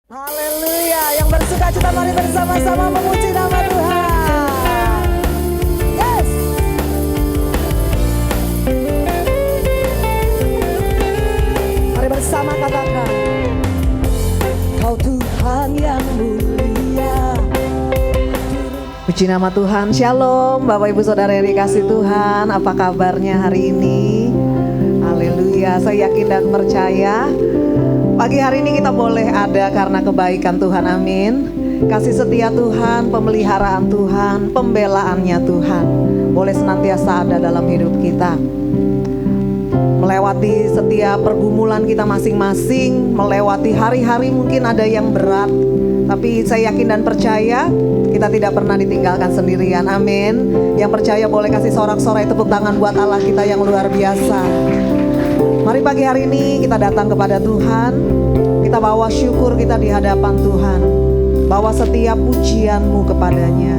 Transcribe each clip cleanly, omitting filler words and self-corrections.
Haleluya, yang bersuka cita mari bersama-sama memuji nama Tuhan. Yes. Mari bersama katakan, Kau Tuhan yang mulia. Puji nama Tuhan. Shalom Bapak Ibu Saudara yang dikasih Tuhan. Apa kabarnya hari ini? Haleluya, saya yakin dan percaya pagi hari ini kita boleh ada karena kebaikan Tuhan, amin. Kasih setia Tuhan, pemeliharaan Tuhan, pembelaannya Tuhan boleh senantiasa ada dalam hidup kita. Melewati setiap pergumulan kita masing-masing, melewati hari-hari mungkin ada yang berat, tapi saya yakin dan percaya kita tidak pernah ditinggalkan sendirian, amin. Yang percaya boleh kasih sorak-sorai tepuk tangan buat Allah kita yang luar biasa. Mari pagi hari ini kita datang kepada Tuhan. Kita bawa syukur kita di hadapan Tuhan. Bawa setiap pujian-Mu kepadanya.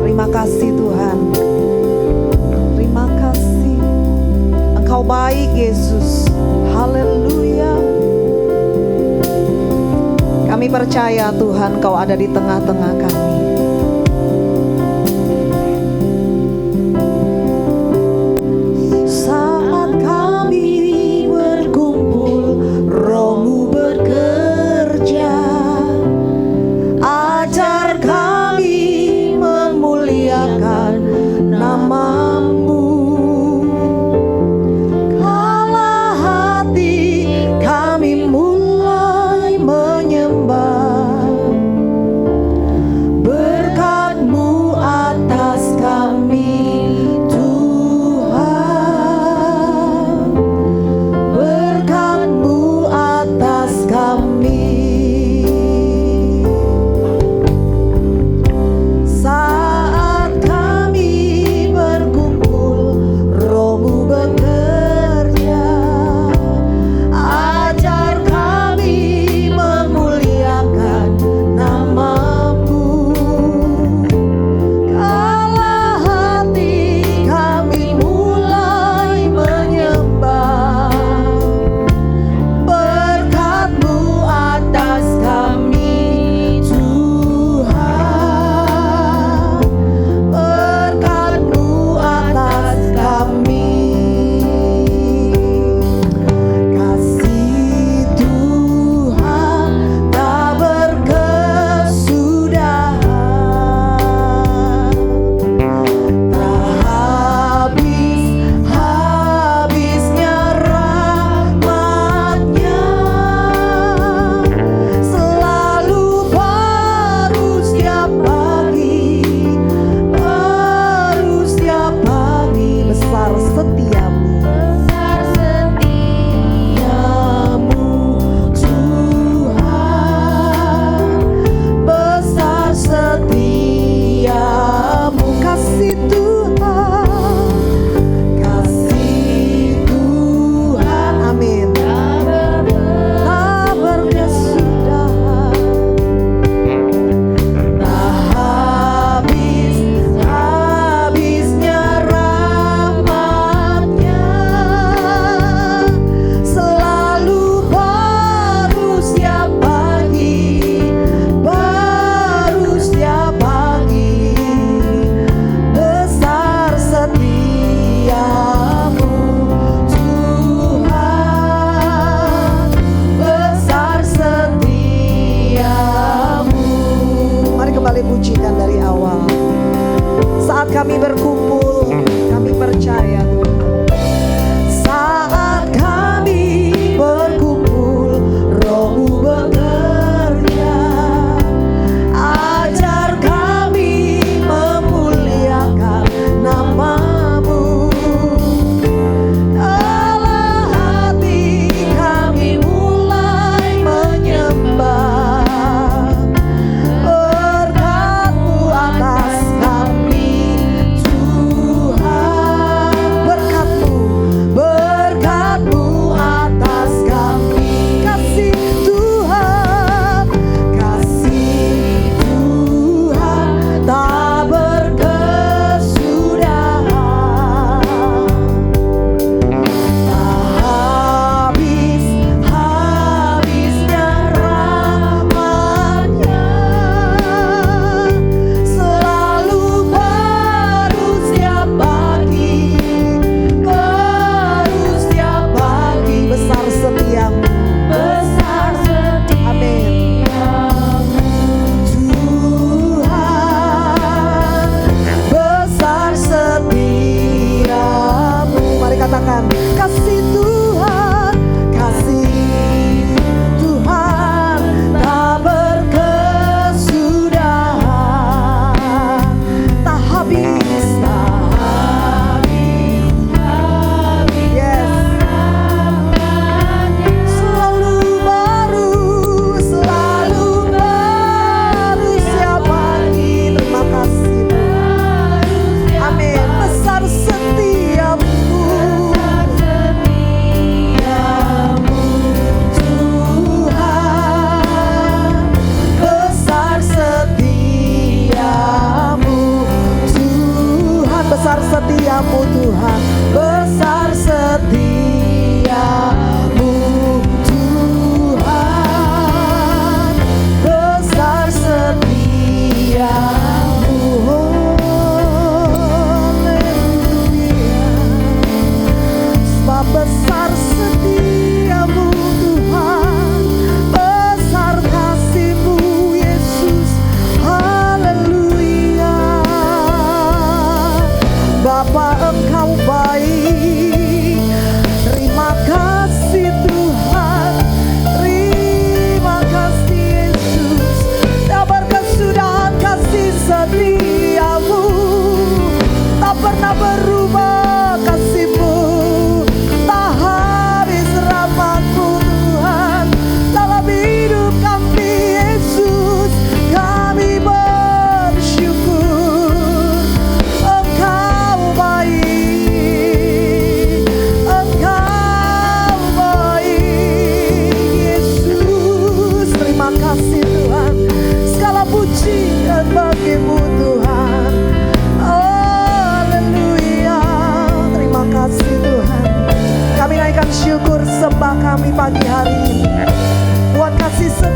Terima kasih Tuhan. Terima kasih. Engkau baik Yesus. Haleluya. Kami percaya Tuhan Kau ada di tengah-tengah kami. Berkat-Mu atas kami.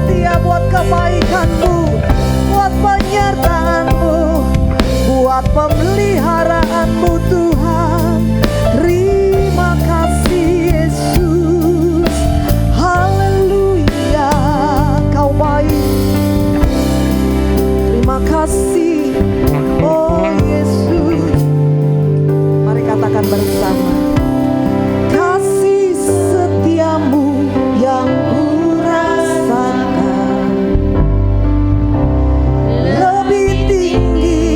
setia buat kebaikan-Mu, buat penyertaan-Mu, buat pemeliharaanmu Tuhan. Terima kasih Yesus, haleluya, Kau baik. Terima kasih, oh Yesus. Mari katakan bersama, kasih setiamu yang kurasakan lebih tinggi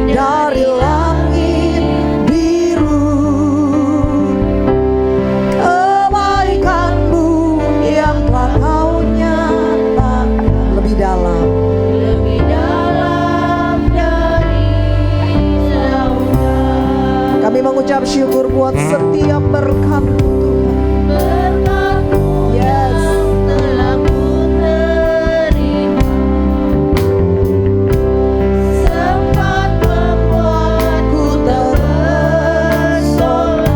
dari langit biru. Kebaikan-Mu yang telah Kau nyatakan lebih dalam dari lautan. Kami mengucap syukur buat setiap berkat-Mu Tuhan. Yes. Telah ku terima, sempat membuatku terpesona.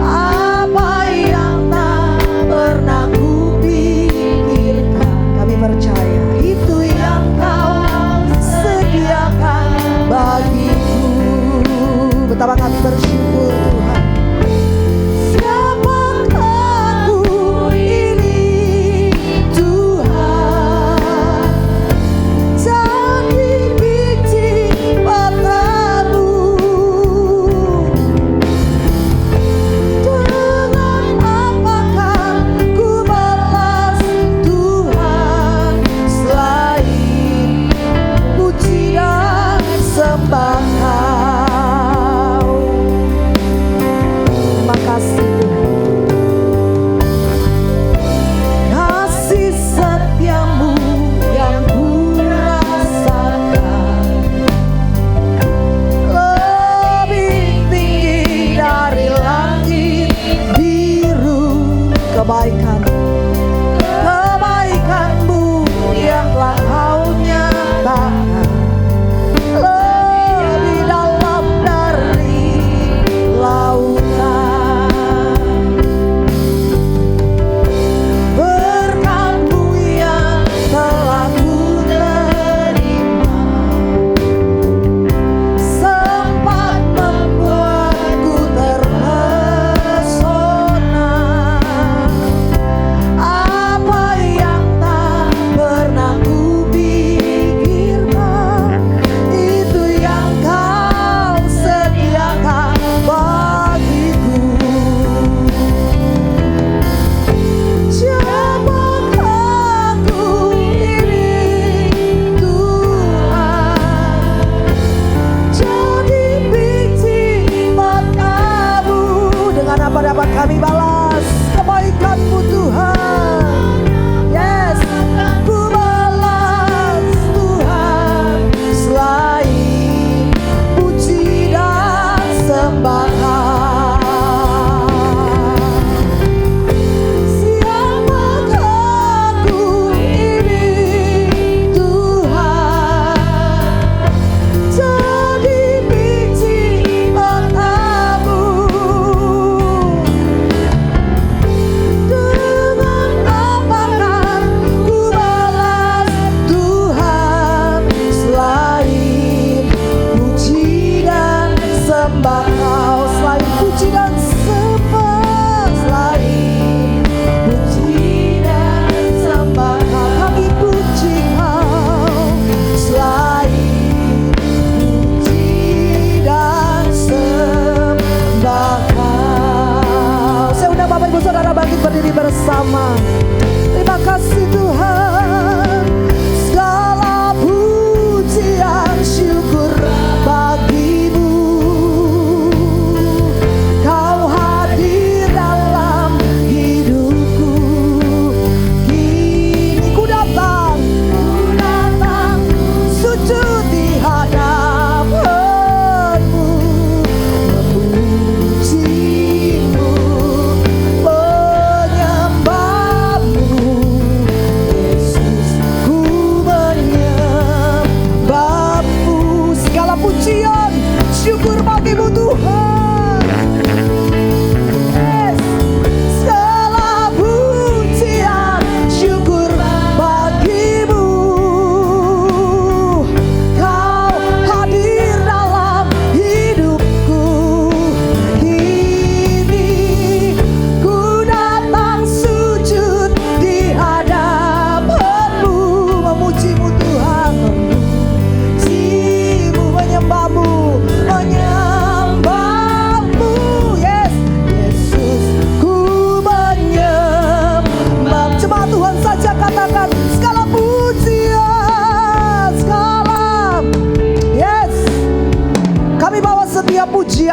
Apa yang tak pernah kupikirkan, kami percaya itu yang Kau sediakan bagiku. Betapa kami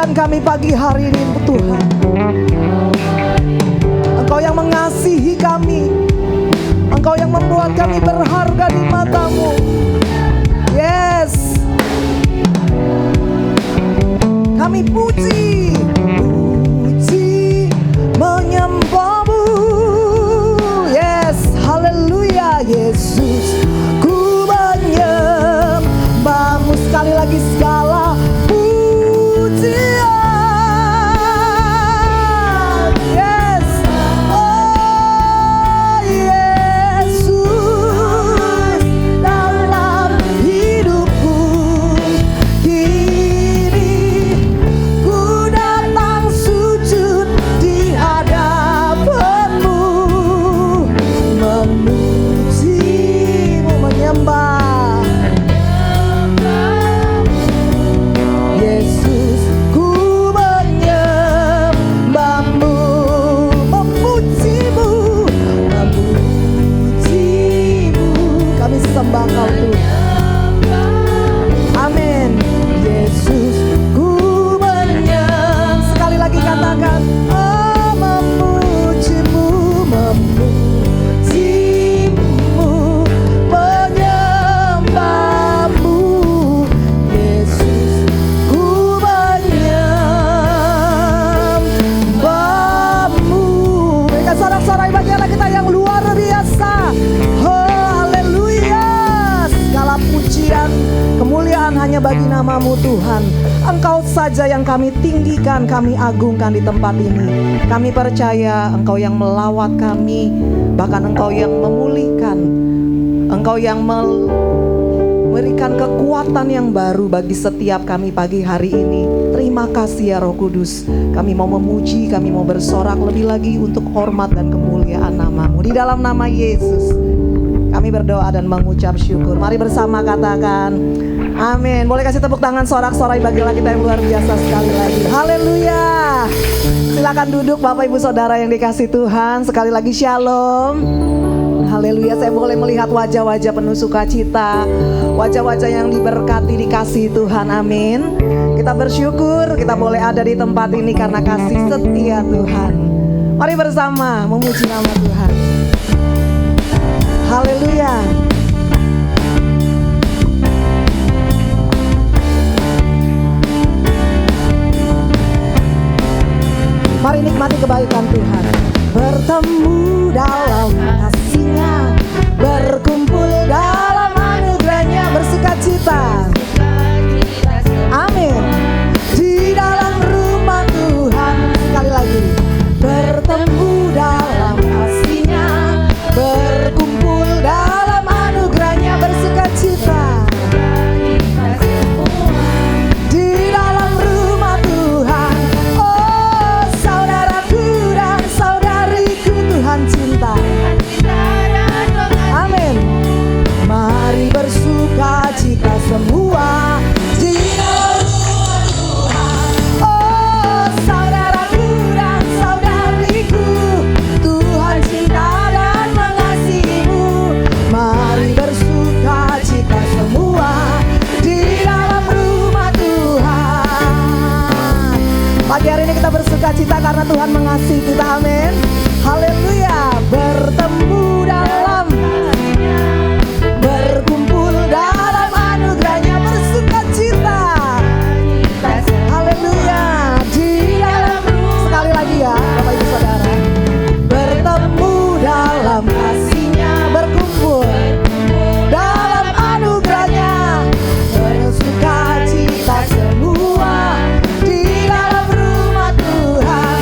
memuliakan kami pagi hari ini Tuhan. Engkau yang mengasihi kami, Engkau yang membuat kami berharga di mata-Mu. Yes, kami puji, menyembah-Mu. Yes, haleluya Yesus. Ku menyembah-Mu, sekali lagi segala pujian. Yes, oh Yesus, dalam hidupku kini ku datang sujud di hadapan-Mu, memuji-Mu, menyembah. Yesus, ku menyembah-Mu, memuji-Mu, memuji-Mu. Kami sembah Kau Tuhan. Amin. Yesus, ku menyembah. Sekali lagi katakan, oh, memuji-Mu, memuji-Mu, menyembah-Mu. Yesus, ku menyembah-Mu. Berikan sorak-sorai bagi Allah kita yang luar biasa. Oh, haleluya. Segala pujian, kemuliaan hanya bagi nama-Mu Tuhan. Engkau saja yang kami tinggikan, kami agungkan di tempat ini. Kami percaya Engkau yang melawat kami, bahkan Engkau yang memulihkan, Engkau yang memberikan kekuatan yang baru bagi setiap kami pagi hari ini. Terima kasih ya Roh Kudus. Kami mau memuji, kami mau bersorak lebih lagi untuk hormat dan kemuliaan nama-Mu. Di dalam nama Yesus kami berdoa dan mengucap syukur. Mari bersama katakan amin. Boleh kasih tepuk tangan sorak-sorai bagi kita yang luar biasa sekali lagi. Haleluya. Silakan duduk Bapak Ibu Saudara yang dikasih Tuhan. Sekali lagi shalom. Haleluya, saya boleh melihat wajah-wajah penuh sukacita, wajah-wajah yang diberkati, dikasihi Tuhan, amin. Kita bersyukur kita boleh ada di tempat ini karena kasih setia Tuhan. Mari bersama memuji nama Tuhan. Haleluya. Mari nikmati kebaikan Tuhan. Bertemu dalam kasih-Nya, berkumpul dalam anugerah-Nya, bersukacita. Amin. Di dalam rumah Tuhan, sekali lagi. Bertemu dalam kasih-Nya, berkumpul dalam anugerah-Nya, bersukacita. Di dalam rumah Tuhan, oh saudaraku dan saudariku Tuhan cinta. Amin. Mari bersukacita semua di dalam rumah Tuhan. Oh saudaraku dan saudariku, Tuhan cinta dan mengasihimu. Mari bersukacita semua di dalam rumah Tuhan. Pagi hari ini kita bersukacita karena Tuhan mengasihi kita, amin. Haleluya. Bertemu dalam, berkumpul dalam anugerah-Nya, bersukacita. Haleluya. Di dalam, sekali lagi ya Bapak Ibu Saudara. Bertemu dalam kasih-Nya, berkumpul dalam anugerah-Nya, bersukacita semua di dalam rumah Tuhan.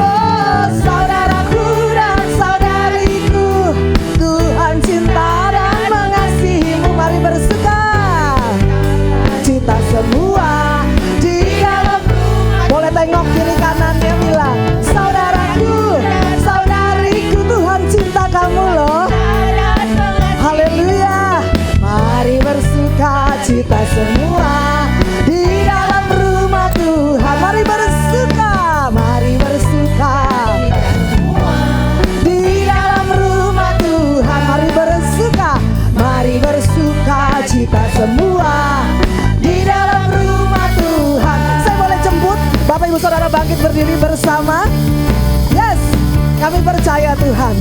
Oh saudaraku dan saudariku, Tuhan cinta dan mengasihimu. Mari bersukacita semua di dalam rumah. Boleh tengok kiri kanannya, bilang saudaraku, saudariku, Tuhan cinta kamu loh. Haleluya. Mari bersukacita semua di dalam rumah Tuhan. Mari bersuka, mari bersuka di dalam rumah Tuhan. Mari bersuka, mari bersukacita semua di dalam rumah Tuhan. Saya boleh jemput Kami percaya Tuhan,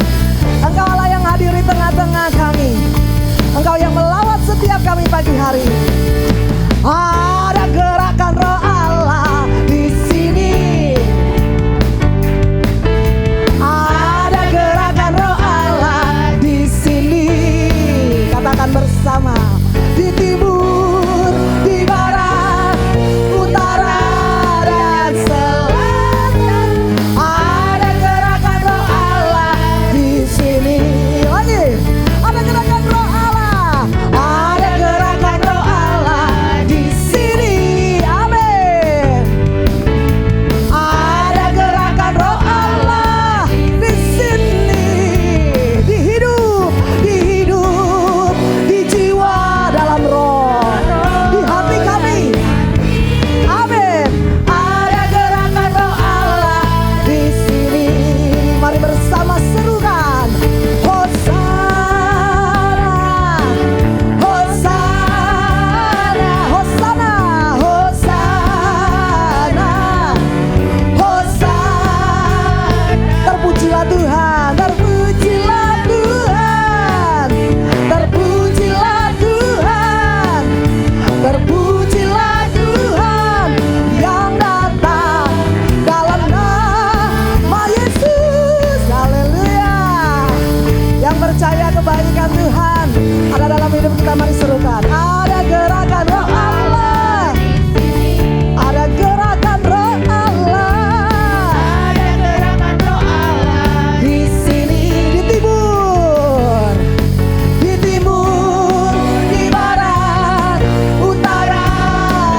Engkau Allah yang hadir di tengah-tengah kami. Engkau yang melawat setiap kami pagi hari. Ada gerakan Roh Allah di sini. Ada gerakan Roh Allah di sini. Katakan bersama. Di timur, di barat, utara dan selatan. Ada gerakan Roh Allah di sini. Lagi. Ada gerakan Roh Allah. Ada gerakan Roh Allah di sini. Amin. Ada gerakan Roh Allah di sini. Di hidup, di jiwa dalam roh, di hati kami. Amin. Ada gerakan Roh Allah di sini. Mari bersama serukan. Hosana, Hosana, Hosana, Hosana, Hosana. Terpujilah Tuhan, terpujilah Tuhan, terpujilah Tuhan, terpujilah Tuhan yang datang dalam nama Yesus. Haleluya. Yang percaya kebaikan Tuhan ada dalam hidup kita, mari serukan. Ada gerakan Roh Allah. Ada gerakan Roh Allah. Ada gerakan Roh Allah Di sini, di timur, di barat, utara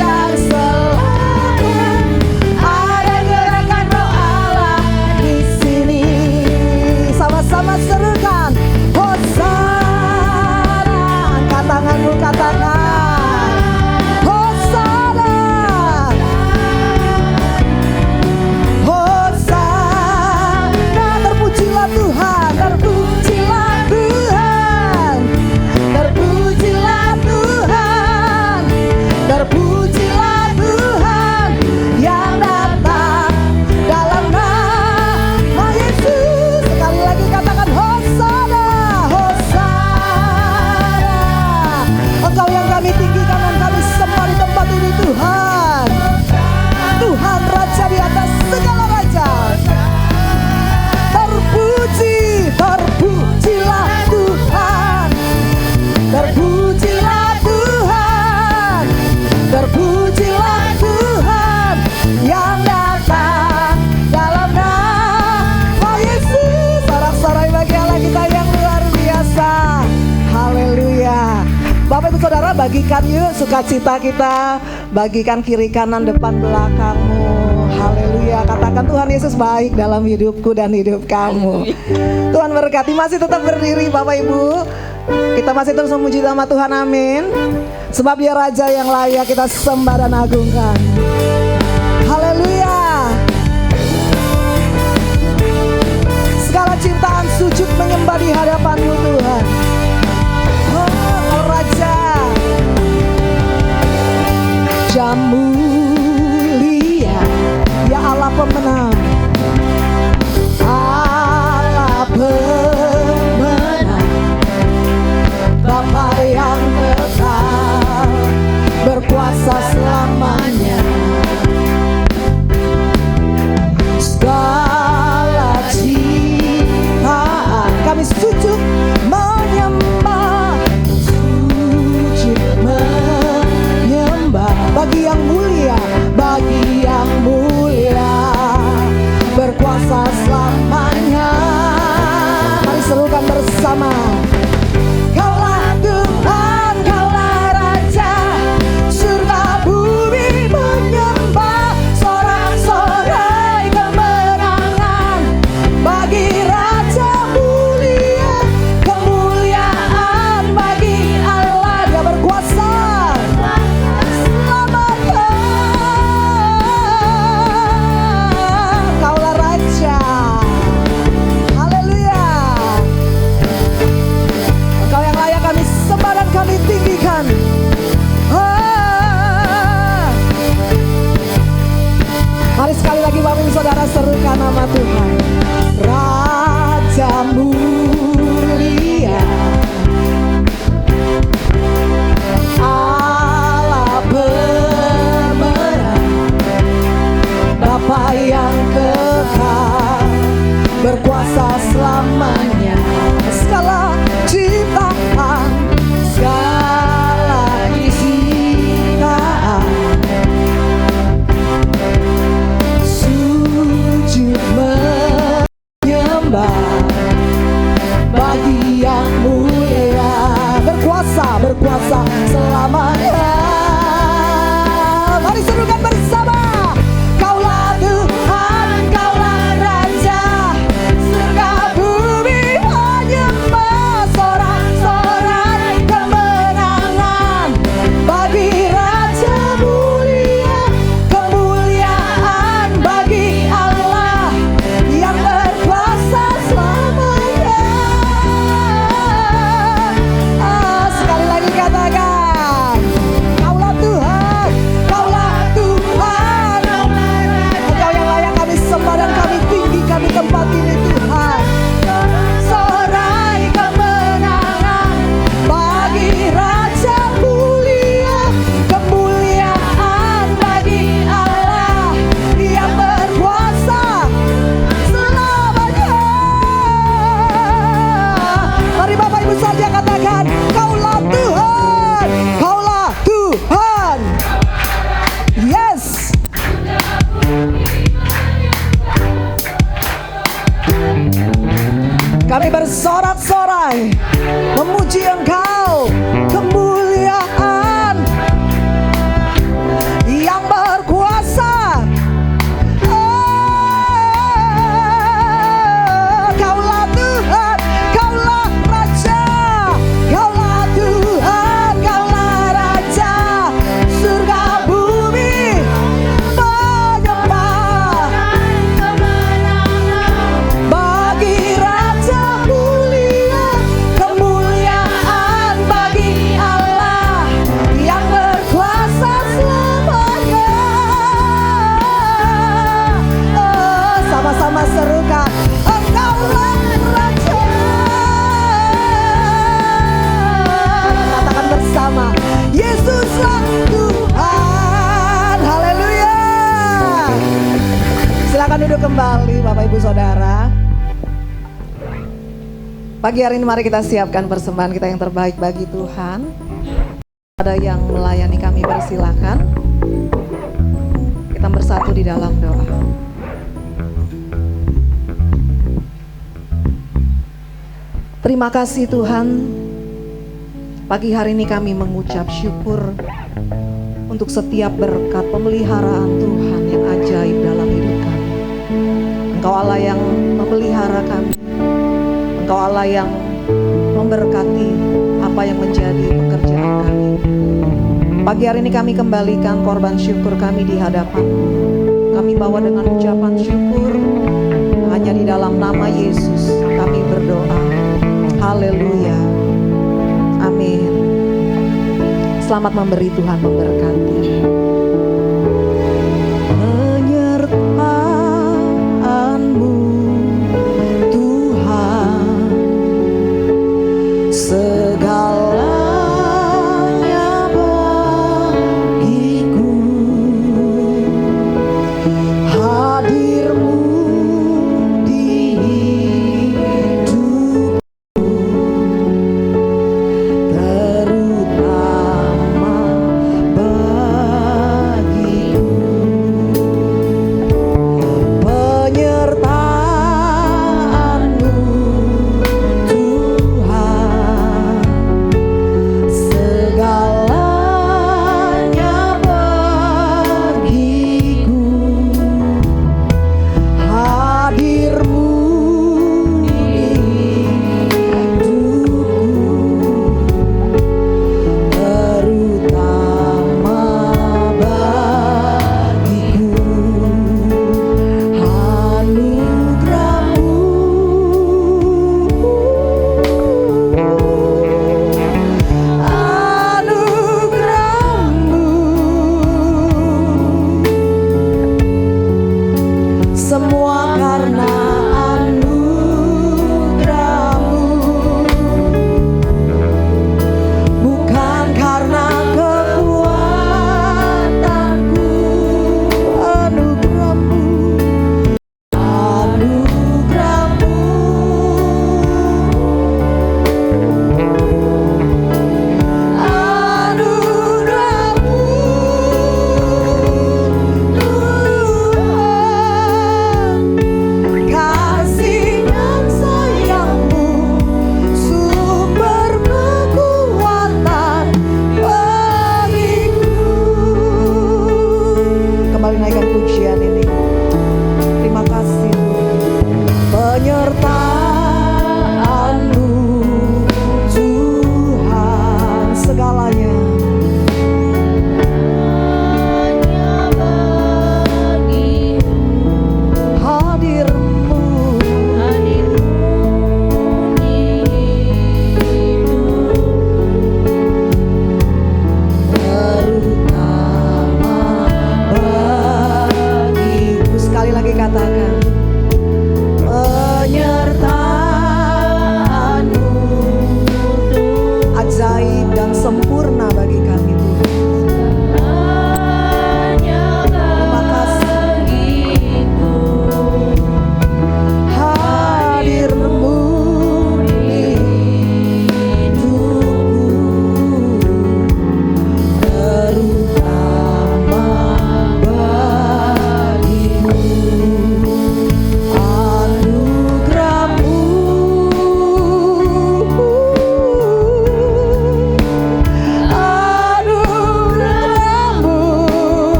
dan selatan. Ada gerakan Roh Allah di sini. Sama-sama serukan. Hosana, angkat tanganmu, katakan. Hosana, Hosana. Terpujilah Tuhan, terpujilah Tuhan, terpujilah Tuhan, terpujilah Tuhan yang datang dalam nama Yesus. Sekali lagi katakan Hosana, Hosana. Engkau yang kami tinggikan dan kami sembah di tempat ini Tuhan. Tuhan Raja di atas segala raja. Terpuji, terpujilah Tuhan, terpujilah Tuhan, terpujilah Tuhan yang datang dalam nama Yesus. Sorak-sorai bagi Allah kita yang luar biasa. Haleluya. Bapak Ibu Saudara, bagikan yuk sukacita kita, bagikan kiri kanan depan belakangmu. Haleluya. Katakan Tuhan Yesus baik dalam hidupku dan hidup kamu. Tuhan berkati. Masih tetap berdiri Bapak Ibu. Kita masih terus memuji nama Tuhan, amin. Sebab Dia Raja yang layak kita sembah dan agungkan. Haleluya. Segala cintaan sujud menyembah di hadapan-Mu Tuhan. Oh Raja, Jam mulia, ya Allah pemenang, Allah pemenang, Bapa yang kekal, berkuasa selamanya. Segala ciptaan kami sujud menyembah, sujud menyembah bagi yang mulia, bagi yang mulia. memuji Engkau, kemuliaan yang berkuasa. Kaulah Tuhan, Kaulah Raja, Kaulah Tuhan, Kaulah Raja, surga bumi menyembah bagi Raja mulia, kemuliaan bagi Allah yang berkuasa selamanya. Sama-sama serukan, Engkaulah Raja. Katakan bersama, Yesuslah Tuhan. Haleluya. Silakan duduk kembali Bapak Ibu Saudara. Pagi hari ini mari kita siapkan persembahan kita yang terbaik bagi Tuhan. Ada yang melayani kami, persilakan. Kita bersatu di dalam doa. Terima kasih Tuhan. Pagi hari ini kami mengucap syukur untuk setiap berkat pemeliharaan Tuhan yang ajaib dalam hidup kami. Engkau Allah yang memelihara kami. Engkau Allah yang memberkati apa yang menjadi pekerjaan kami. Pagi hari ini kami kembalikan korban syukur kami di hadapan. Kami bawa dengan ucapan syukur. Hanya di dalam nama Yesus kami berdoa. Haleluya. Amin. Selamat memberi, Tuhan memberkati. Penyertaanmu Tuhan, segalanya bagiku. Hadirmu di hidupku, terutama bagi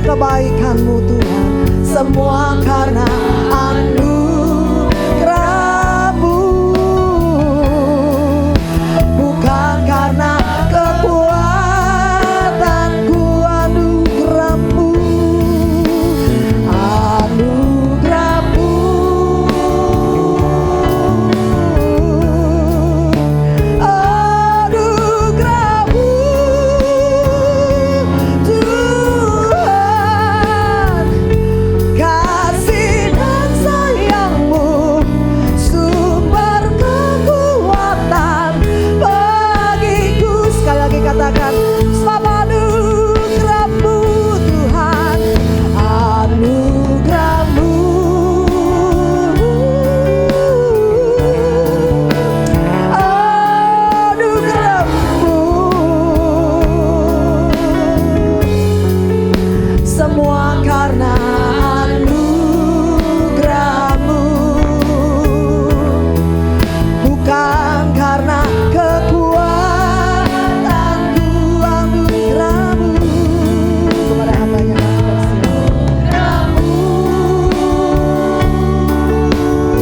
kebaikan-Mu Tuhan, semua karena anugerah-Mu, bukan karena kekuatanku. Anugerah-Mu, anugerah-Mu, anugerah-Mu Tuhan, kasih dan sayang-Mu sumber kekuatan bagiku. Sekali lagi katakan, sebab anugerah-Mu Tuhan, anugerah-Mu, anugerah-Mu, semua karena anugerah-Mu, bukan karena kekuatanku. Anugerah-Mu kepada hamba-Nya kami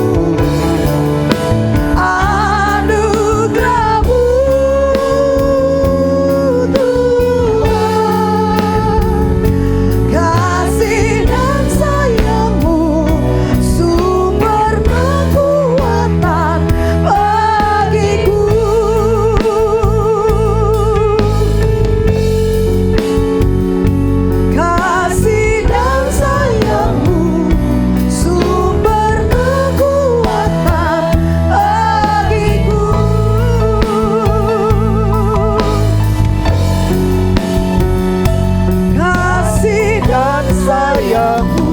bersyukur. Anugerah-Mu Tuhan, kasih dan sayang-Mu sumber kekuatan bagiku. Kasih dan sayang-Mu sumber kekuatan bagiku. Kasih dan sayang-Mu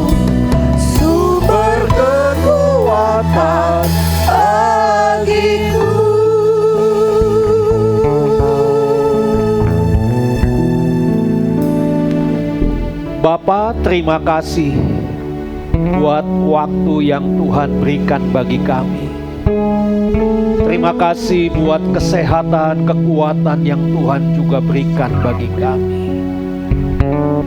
sumber kekuatan bagiku. Bapa, terima kasih buat waktu yang Tuhan berikan bagi kami. Terima kasih buat kesehatan, kekuatan yang Tuhan juga berikan bagi kami,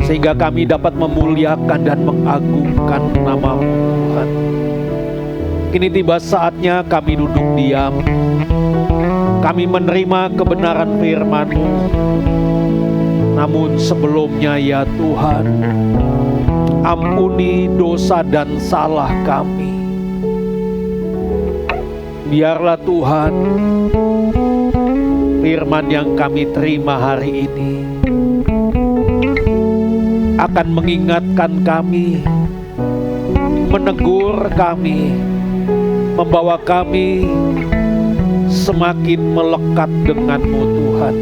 sehingga kami dapat memuliakan dan mengagungkan nama-Mu Tuhan. Kini tiba saatnya kami duduk diam. Kami menerima kebenaran firman-Mu. Namun sebelumnya ya Tuhan, ampuni dosa dan salah kami. Biarlah Tuhan, firman yang kami terima hari ini akan mengingatkan kami, menegur kami, membawa kami semakin melekat dengan-Mu Tuhan.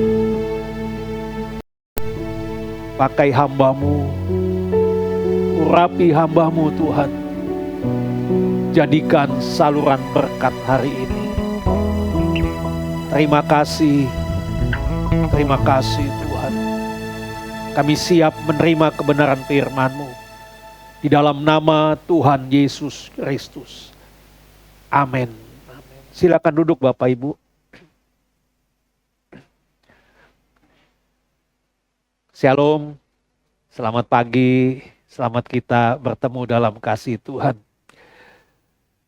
Pakai hamba-Mu, urapi hamba-Mu Tuhan. Jadikan saluran berkat hari ini. Terima kasih Tuhan. Kami siap menerima kebenaran firman-Mu. Di dalam nama Tuhan Yesus Kristus. Amin. Silakan duduk Bapak Ibu. Shalom, selamat pagi, selamat kita bertemu dalam kasih Tuhan.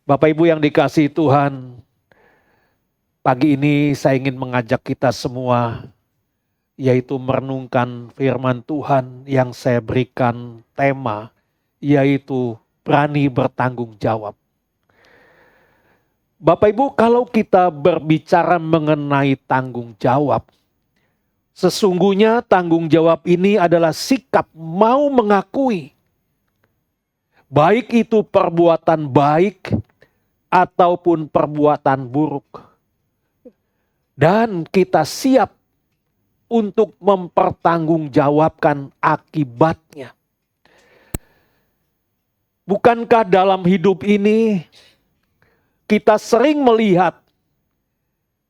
Bapak Ibu yang dikasihi Tuhan, pagi ini saya ingin mengajak kita semua, yaitu merenungkan firman Tuhan yang saya berikan tema, yaitu berani bertanggung jawab. Bapak Ibu, kalau kita berbicara mengenai tanggung jawab, sesungguhnya tanggung jawab ini adalah sikap mau mengakui, baik itu perbuatan baik ataupun perbuatan buruk. Dan kita siap untuk mempertanggungjawabkan akibatnya. Bukankah dalam hidup ini kita sering melihat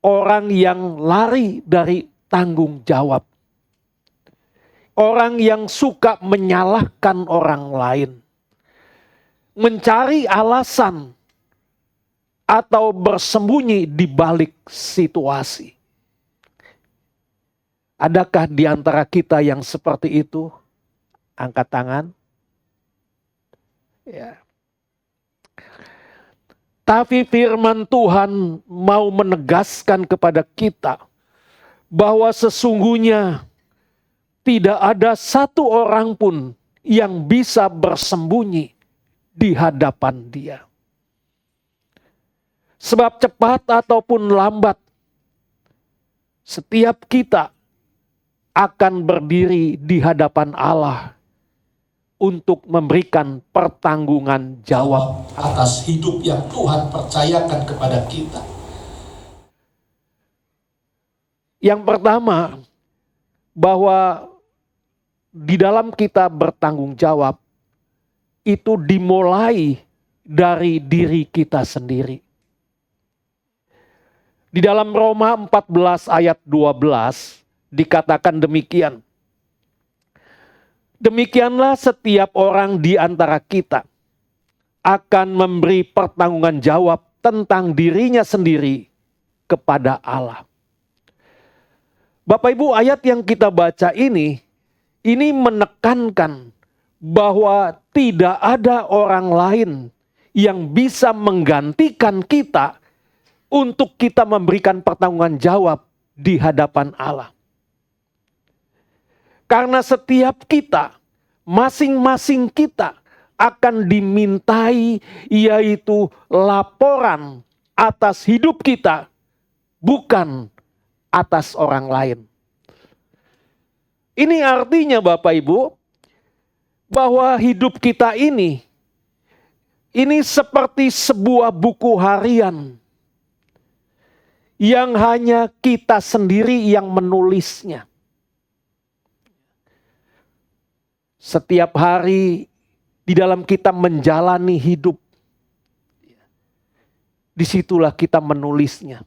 orang yang lari dari tanggung jawab. Orang yang suka menyalahkan orang lain. Mencari alasan atau bersembunyi di balik situasi. Adakah di antara kita yang seperti itu? Angkat tangan. Ya. Tapi firman Tuhan mau menegaskan kepada kita bahwa sesungguhnya tidak ada satu orang pun yang bisa bersembunyi di hadapan Dia. Sebab cepat ataupun lambat, setiap kita akan berdiri di hadapan Allah untuk memberikan pertanggungan jawab atas hidup yang Tuhan percayakan kepada kita. Yang pertama, bahwa di dalam kita bertanggung jawab, itu dimulai dari diri kita sendiri. Di dalam Roma 14 ayat 12 dikatakan demikian. Demikianlah setiap orang di antara kita akan memberi pertanggungan jawab tentang dirinya sendiri kepada Allah. Bapak Ibu, ayat yang kita baca ini menekankan bahwa tidak ada orang lain yang bisa menggantikan kita untuk kita memberikan pertanggungan jawab di hadapan Allah. Karena setiap kita, masing-masing kita akan dimintai yaitu laporan atas hidup kita, bukan atas orang lain. Ini artinya Bapak Ibu, bahwa hidup kita ini seperti sebuah buku harian yang hanya kita sendiri yang menulisnya. Setiap hari di dalam kita menjalani hidup, disitulah kita menulisnya.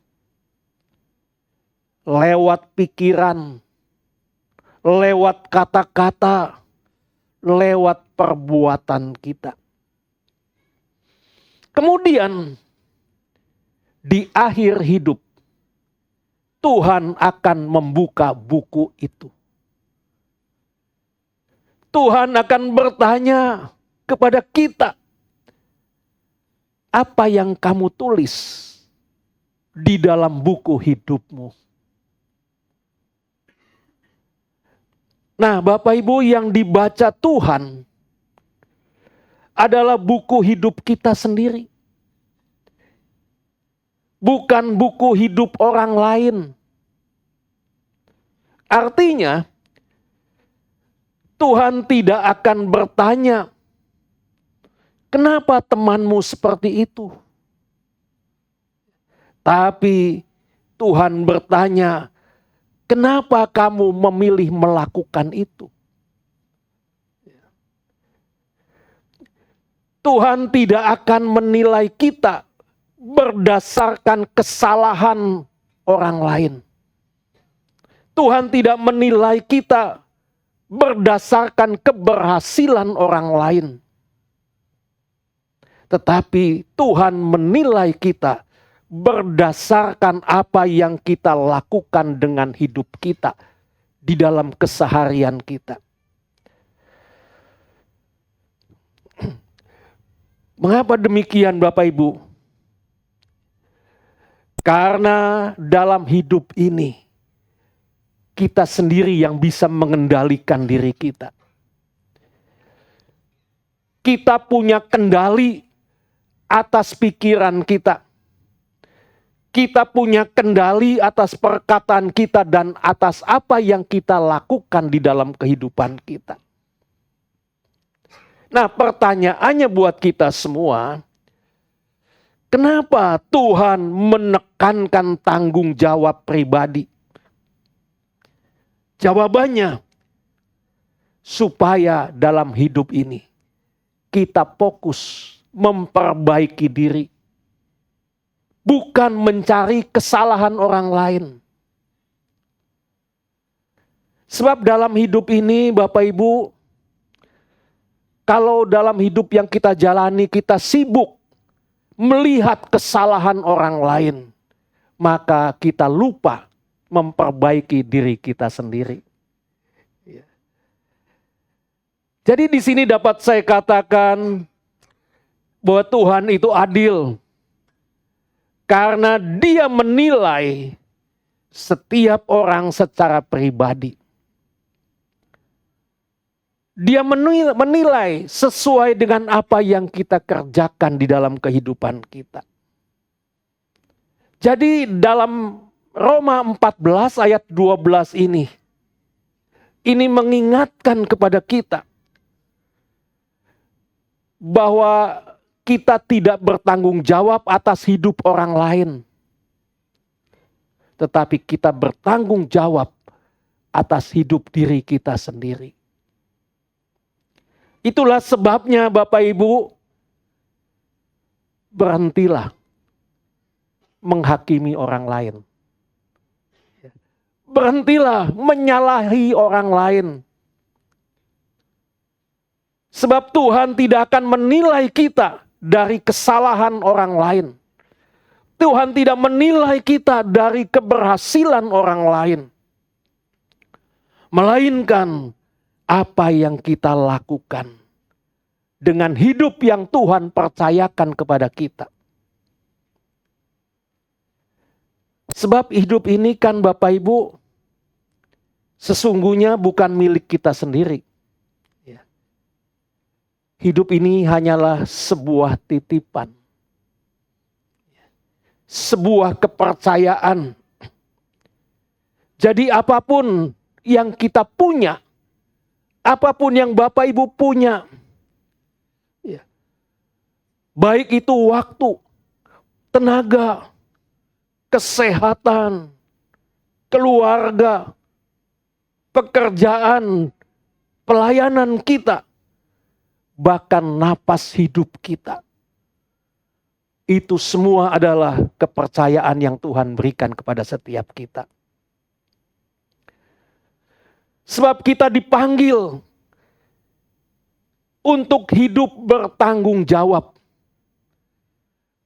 Lewat pikiran, lewat kata-kata, lewat perbuatan kita. Kemudian di akhir hidup, Tuhan akan membuka buku itu. Tuhan akan bertanya kepada kita, apa yang kamu tulis di dalam buku hidupmu? Nah, Bapak Ibu, yang dibaca Tuhan adalah buku hidup kita sendiri. Bukan buku hidup orang lain. Artinya, Tuhan tidak akan bertanya, kenapa temanmu seperti itu? Tapi Tuhan bertanya, kenapa kamu memilih melakukan itu? Tuhan tidak akan menilai kita berdasarkan kesalahan orang lain. Tuhan tidak menilai kita berdasarkan keberhasilan orang lain. Tetapi Tuhan menilai kita berdasarkan apa yang kita lakukan dengan hidup kita di dalam keseharian kita. Mengapa demikian Bapak Ibu? Karena dalam hidup ini kita sendiri yang bisa mengendalikan diri kita. Kita punya kendali atas pikiran kita. Kita punya kendali atas perkataan kita dan atas apa yang kita lakukan di dalam kehidupan kita. Nah, pertanyaannya buat kita semua, kenapa Tuhan menekankan tanggung jawab pribadi? Jawabannya, supaya dalam hidup ini kita fokus memperbaiki diri. Bukan mencari kesalahan orang lain. Sebab dalam hidup ini Bapak Ibu, kalau dalam hidup yang kita jalani kita sibuk melihat kesalahan orang lain, maka kita lupa memperbaiki diri kita sendiri. Jadi di sini dapat saya katakan bahwa Tuhan itu adil. Karena Dia menilai setiap orang secara pribadi. Dia menilai sesuai dengan apa yang kita kerjakan di dalam kehidupan kita. Jadi dalam Roma 14 ayat 12 ini mengingatkan kepada kita bahwa kita tidak bertanggung jawab atas hidup orang lain. Tetapi kita bertanggung jawab atas hidup diri kita sendiri. Itulah sebabnya Bapak Ibu, berhentilah menghakimi orang lain. Berhentilah menyalahi orang lain. Sebab Tuhan tidak akan menilai kita dari kesalahan orang lain. Tuhan tidak menilai kita dari keberhasilan orang lain. Melainkan apa yang kita lakukan dengan hidup yang Tuhan percayakan kepada kita. Sebab hidup ini kan Bapak Ibu, sesungguhnya bukan milik kita sendiri. Hidup ini hanyalah sebuah titipan. Sebuah kepercayaan. Jadi apapun yang kita punya, apapun yang Bapak Ibu punya, baik itu waktu, tenaga, kesehatan, keluarga, pekerjaan, pelayanan kita, bahkan napas hidup kita. Itu semua adalah kepercayaan yang Tuhan berikan kepada setiap kita. Sebab kita dipanggil untuk hidup bertanggung jawab.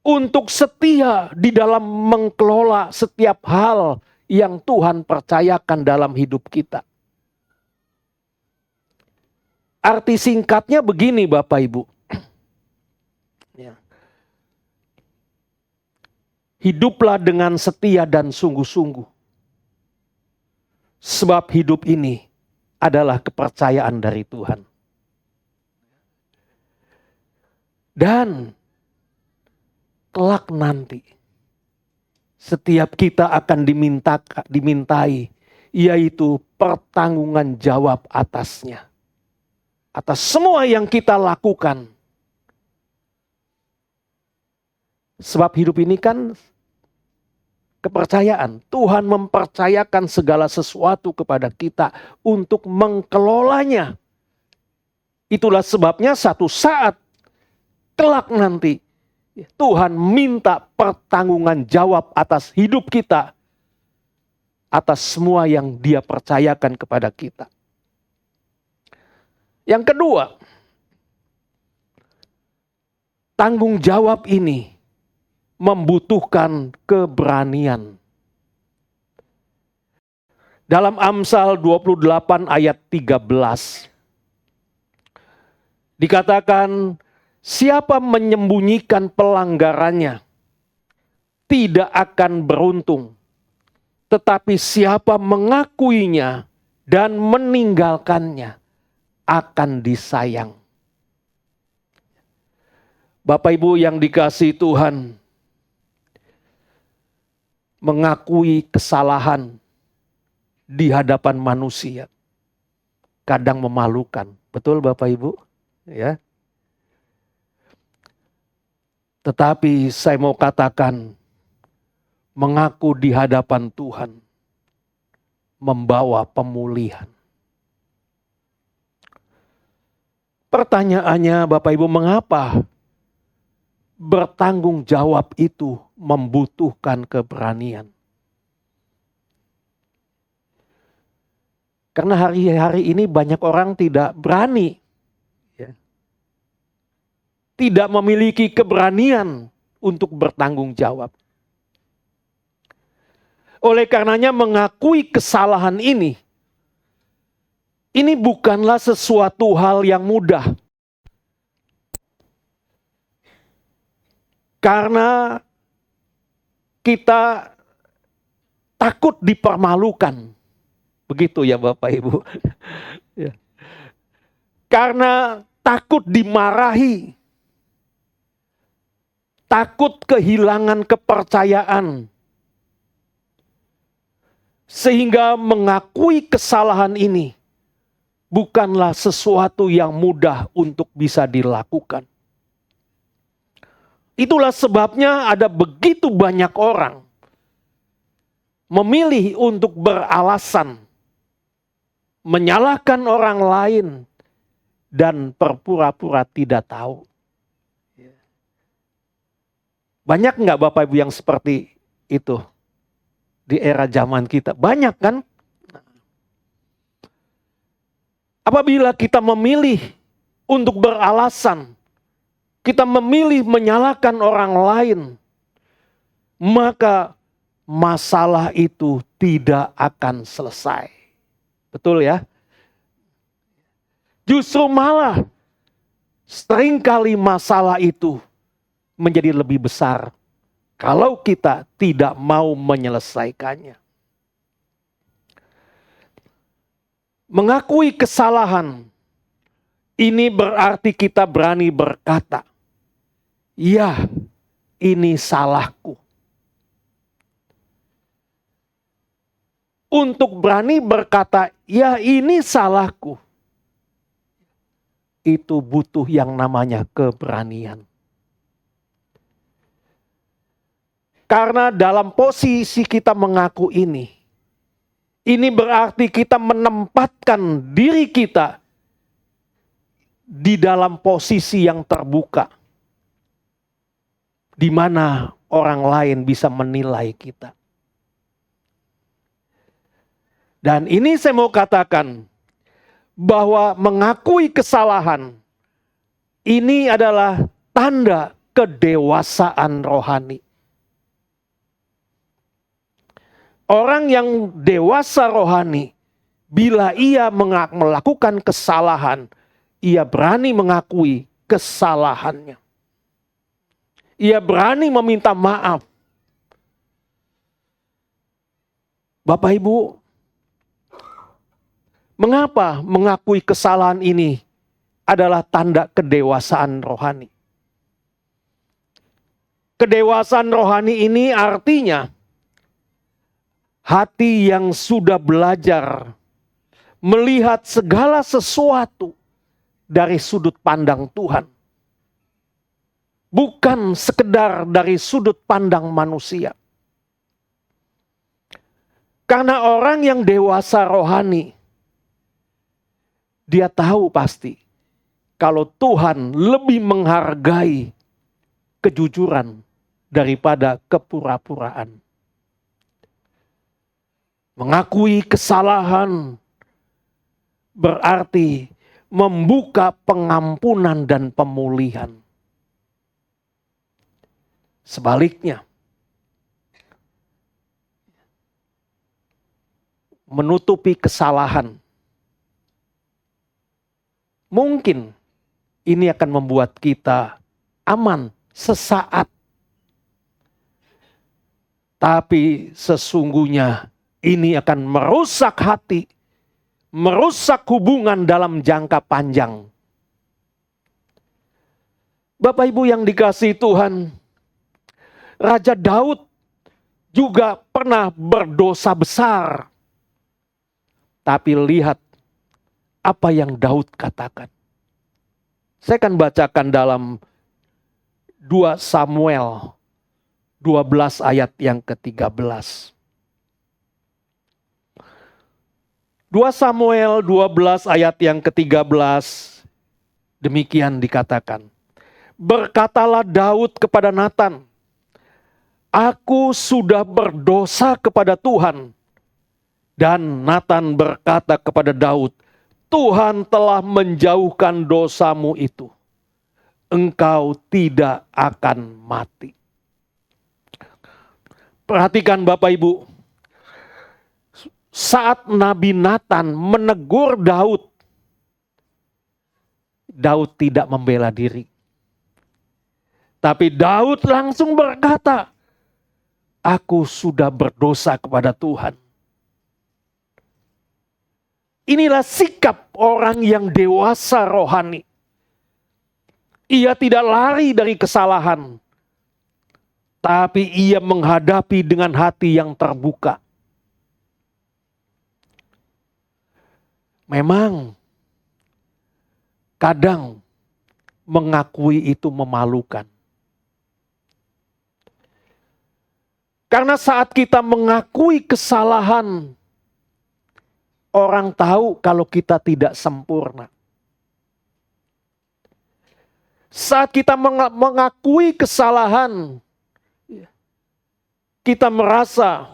Untuk setia di dalam mengelola setiap hal yang Tuhan percayakan dalam hidup kita. Arti singkatnya begini Bapak Ibu. Hiduplah dengan setia dan sungguh-sungguh. Sebab hidup ini adalah kepercayaan dari Tuhan. Dan kelak nanti setiap kita akan dimintai, yaitu pertanggungan jawab atasnya. Atas semua yang kita lakukan. Sebab hidup ini kan kepercayaan. Tuhan mempercayakan segala sesuatu kepada kita untuk mengelolanya. Itulah sebabnya satu saat kelak nanti Tuhan minta pertanggungan jawab atas hidup kita. Atas semua yang Dia percayakan kepada kita. Yang kedua, tanggung jawab ini membutuhkan keberanian. Dalam Amsal 28 ayat 13, dikatakan, siapa menyembunyikan pelanggarannya tidak akan beruntung. Tetapi siapa mengakuinya dan meninggalkannya akan disayang. Bapak Ibu yang dikasihi Tuhan, mengakui kesalahan di hadapan manusia kadang memalukan. Betul Bapak Ibu? Ya. Tetapi saya mau katakan, mengaku di hadapan Tuhan membawa pemulihan. Pertanyaannya Bapak Ibu, mengapa bertanggung jawab itu membutuhkan keberanian? Karena hari-hari ini banyak orang tidak berani. Tidak memiliki keberanian untuk bertanggung jawab. Oleh karenanya mengakui kesalahan ini ini bukanlah sesuatu hal yang mudah. Karena kita takut dipermalukan. Begitu ya Bapak Ibu. Ya. Karena takut dimarahi. Takut kehilangan kepercayaan. Sehingga mengakui kesalahan ini bukanlah sesuatu yang mudah untuk bisa dilakukan. Itulah sebabnya ada begitu banyak orang memilih untuk beralasan, menyalahkan orang lain, dan berpura-pura tidak tahu. Banyak nggak Bapak Ibu yang seperti itu di era zaman kita? Banyak kan? Apabila kita memilih untuk beralasan, kita memilih menyalahkan orang lain, maka masalah itu tidak akan selesai. Betul ya? Justru malah seringkali masalah itu menjadi lebih besar kalau kita tidak mau menyelesaikannya. Mengakui kesalahan ini berarti kita berani berkata, "Ya, ini salahku." Untuk berani berkata, "Ya, ini salahku." Itu butuh yang namanya keberanian. Karena dalam posisi kita mengaku ini berarti kita menempatkan diri kita di dalam posisi yang terbuka, di mana orang lain bisa menilai kita. Dan ini saya mau katakan bahwa mengakui kesalahan ini adalah tanda kedewasaan rohani. Orang yang dewasa rohani, bila ia melakukan kesalahan, ia berani mengakui kesalahannya. Ia berani meminta maaf. Bapak Ibu, mengapa mengakui kesalahan ini adalah tanda kedewasaan rohani? Kedewasaan rohani ini artinya hati yang sudah belajar melihat segala sesuatu dari sudut pandang Tuhan. Bukan sekedar dari sudut pandang manusia. Karena orang yang dewasa rohani, dia tahu pasti kalau Tuhan lebih menghargai kejujuran daripada kepura-puraan. Mengakui kesalahan berarti membuka pengampunan dan pemulihan. Sebaliknya, menutupi kesalahan mungkin ini akan membuat kita aman sesaat. Tapi sesungguhnya ini akan merusak hati, merusak hubungan dalam jangka panjang. Bapak Ibu yang dikasihi Tuhan, Raja Daud juga pernah berdosa besar. Tapi lihat apa yang Daud katakan. Saya akan bacakan dalam 2 Samuel 12 ayat yang ke-13. 2 Samuel 12 ayat yang ke-13, demikian dikatakan. Berkatalah Daud kepada Natan, "Aku sudah berdosa kepada Tuhan." Dan Natan berkata kepada Daud, "Tuhan telah menjauhkan dosamu itu. Engkau tidak akan mati." Perhatikan Bapak Ibu. saat Nabi Nathan menegur Daud, Daud tidak membela diri. Tapi Daud langsung berkata, aku sudah berdosa kepada Tuhan. Inilah sikap orang yang dewasa rohani. Ia tidak lari dari kesalahan, tapi ia menghadapi dengan hati yang terbuka. Memang kadang mengakui itu memalukan. Karena saat kita mengakui kesalahan, orang tahu kalau kita tidak sempurna. Saat kita mengakui kesalahan, kita merasa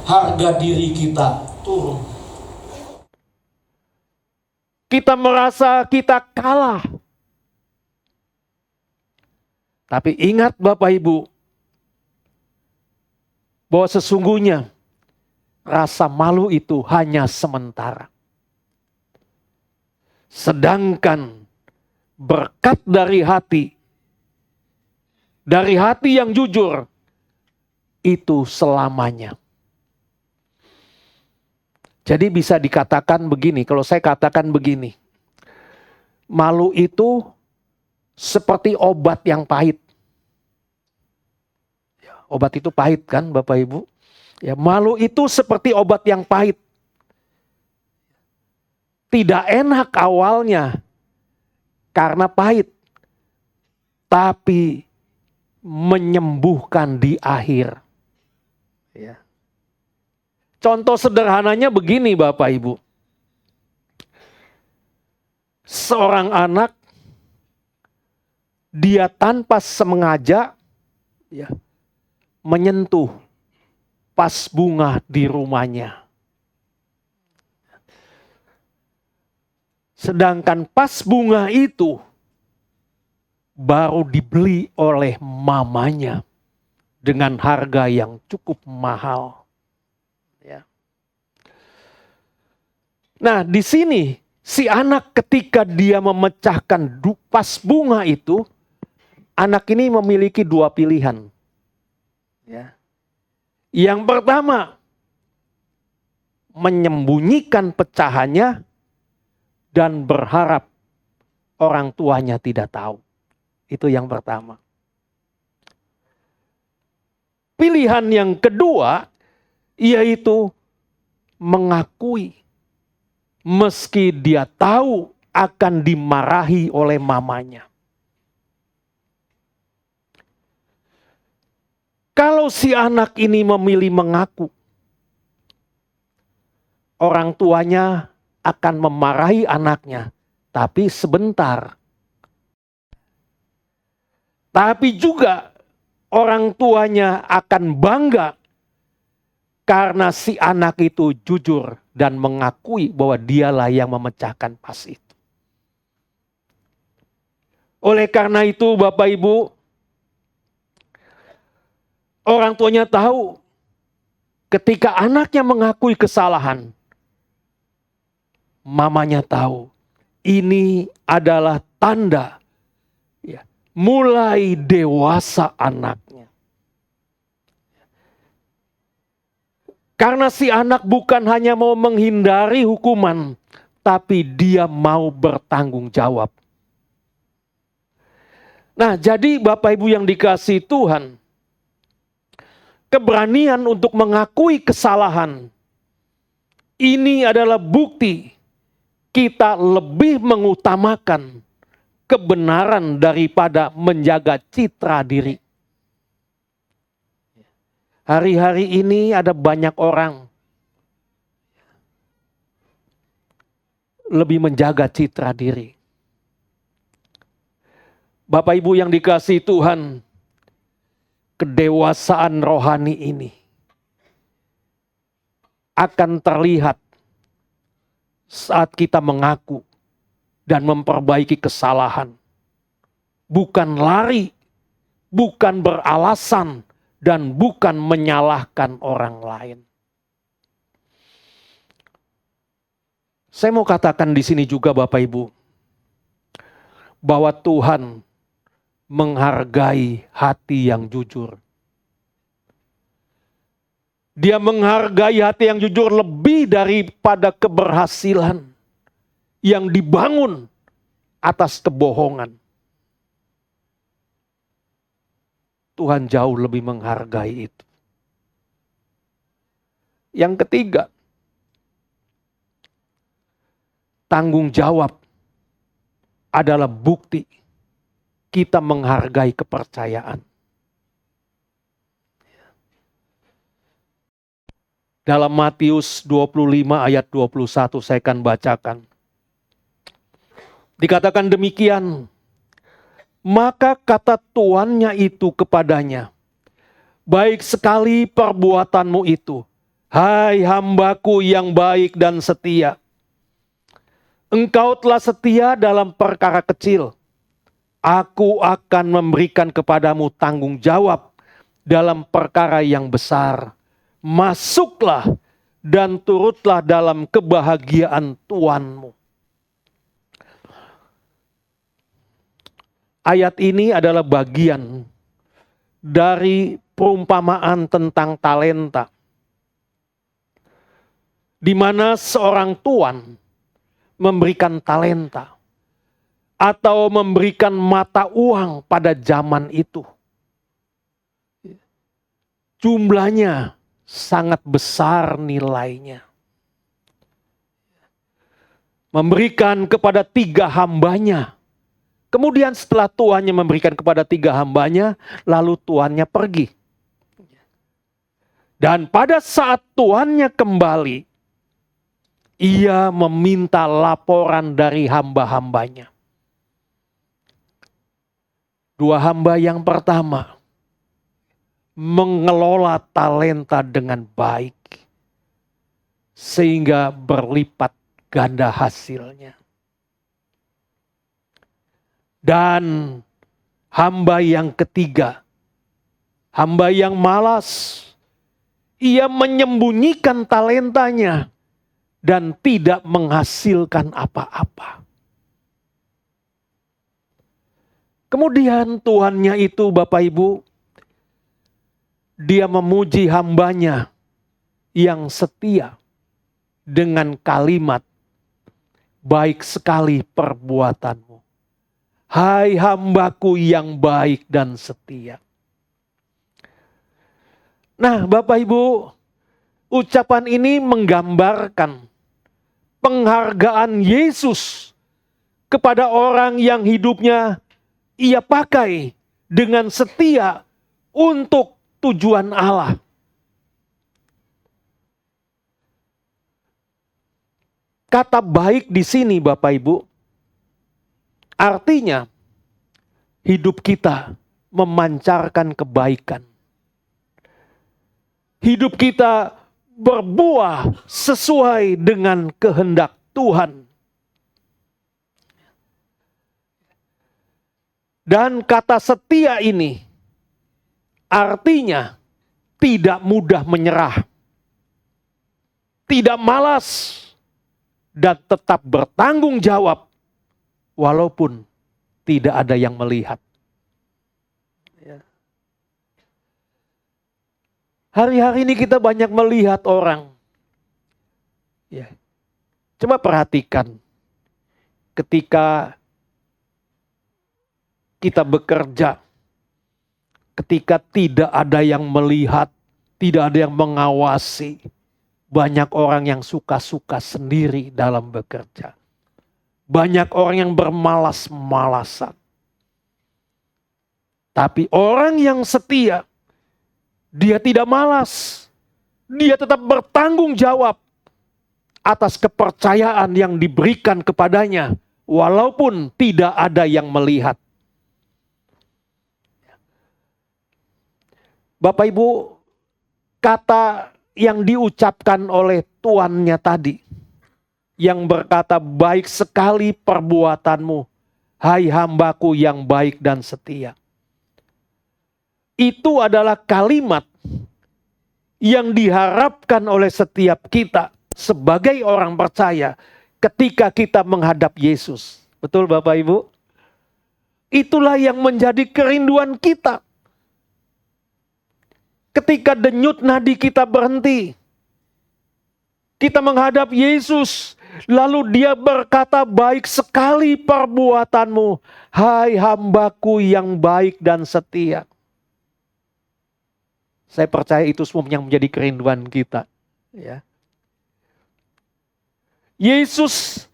harga diri kita turun. Kita merasa kita kalah. Tapi ingat Bapak Ibu, bahwa sesungguhnya rasa malu itu hanya sementara. Sedangkan berkat dari hati yang jujur, itu selamanya. Jadi bisa dikatakan begini, kalau saya katakan begini, malu itu seperti obat yang pahit. Obat itu pahit kan Bapak Ibu? Ya, malu itu seperti obat yang pahit. Tidak enak awalnya karena pahit. Tapi menyembuhkan di akhir. Ya. Contoh sederhananya begini Bapak Ibu. Seorang anak, dia tanpa sengaja ya, menyentuh vas bunga di rumahnya. Sedangkan vas bunga itu baru dibeli oleh mamanya dengan harga yang cukup mahal. Ya. Nah, di sini si anak ketika dia memecahkan vas bunga itu, anak ini memiliki dua pilihan. Ya. Yang pertama, menyembunyikan pecahannya dan berharap orang tuanya tidak tahu. Itu yang pertama. Pilihan yang kedua, yaitu mengakui meski dia tahu akan dimarahi oleh mamanya. Kalau si anak ini memilih mengaku, orang tuanya akan memarahi anaknya, tapi sebentar. Tapi juga orang tuanya akan bangga karena si anak itu jujur dan mengakui bahwa dialah yang memecahkan vas itu. Oleh karena itu Bapak Ibu, orang tuanya tahu ketika anaknya mengakui kesalahan, mamanya tahu ini adalah tanda ya, mulai dewasa anaknya. Karena si anak bukan hanya mau menghindari hukuman, tapi dia mau bertanggung jawab. Nah, jadi Bapak Ibu yang dikasihi Tuhan, keberanian untuk mengakui kesalahan ini adalah bukti kita lebih mengutamakan kebenaran daripada menjaga citra diri. Hari-hari ini ada banyak orang lebih menjaga citra diri. Bapak Ibu yang dikasihi Tuhan, kedewasaan rohani ini akan terlihat saat kita mengaku dan memperbaiki kesalahan. Bukan lari, bukan beralasan, dan bukan menyalahkan orang lain. Saya mau katakan di sini juga Bapak Ibu, bahwa Tuhan menghargai hati yang jujur. Dia menghargai hati yang jujur lebih daripada keberhasilan yang dibangun atas kebohongan. Tuhan jauh lebih menghargai itu. Yang ketiga, tanggung jawab adalah bukti kita menghargai kepercayaan. Dalam Matius 25 ayat 21 saya akan bacakan. Dikatakan demikian, maka kata tuannya itu kepadanya, baik sekali perbuatanmu itu, hai hambaku yang baik dan setia. Engkau telah setia dalam perkara kecil, aku akan memberikan kepadamu tanggung jawab dalam perkara yang besar. Masuklah dan turutlah dalam kebahagiaan Tuanmu. Ayat ini adalah bagian dari perumpamaan tentang talenta, di mana seorang tuan memberikan talenta atau memberikan mata uang pada zaman itu. Jumlahnya sangat besar nilainya. Memberikan kepada 3 hambanya. Kemudian setelah tuannya memberikan kepada 3 hambanya, lalu tuannya pergi. Dan pada saat tuannya kembali, ia meminta laporan dari hamba-hambanya. 2 hamba yang pertama mengelola talenta dengan baik sehingga berlipat ganda hasilnya. Dan hamba yang ketiga, hamba yang malas, ia menyembunyikan talentanya dan tidak menghasilkan apa-apa. Kemudian tuannya itu Bapak Ibu, dia memuji hambanya yang setia dengan kalimat, baik sekali perbuatanmu. Hai hambaku yang baik dan setia. Nah Bapak Ibu, ucapan ini menggambarkan penghargaan Yesus kepada orang yang hidupnya ia pakai dengan setia untuk tujuan Allah. Kata baik di sini Bapak Ibu, artinya hidup kita memancarkan kebaikan. Hidup kita berbuah sesuai dengan kehendak Tuhan. Dan kata setia ini artinya tidak mudah menyerah, tidak malas, dan tetap bertanggung jawab walaupun tidak ada yang melihat. Hari-hari ini kita banyak melihat orang. Ya. Coba perhatikan ketika kita bekerja, ketika tidak ada yang melihat, tidak ada yang mengawasi, banyak orang yang suka-suka sendiri dalam bekerja. Banyak orang yang bermalas-malasan. Tapi orang yang setia, dia tidak malas. Dia tetap bertanggung jawab atas kepercayaan yang diberikan kepadanya, walaupun tidak ada yang melihat. Bapak Ibu, kata yang diucapkan oleh tuannya tadi, yang berkata baik sekali perbuatanmu, hai hambaku yang baik dan setia. Itu adalah kalimat yang diharapkan oleh setiap kita sebagai orang percaya. ketika kita menghadap Yesus. Betul Bapak Ibu? Itulah yang menjadi kerinduan kita. Ketika denyut nadi kita berhenti, kita menghadap Yesus, lalu Dia berkata, baik sekali perbuatanmu, hai hambaku yang baik dan setia. Saya percaya itu semua yang menjadi kerinduan kita. Ya. Yesus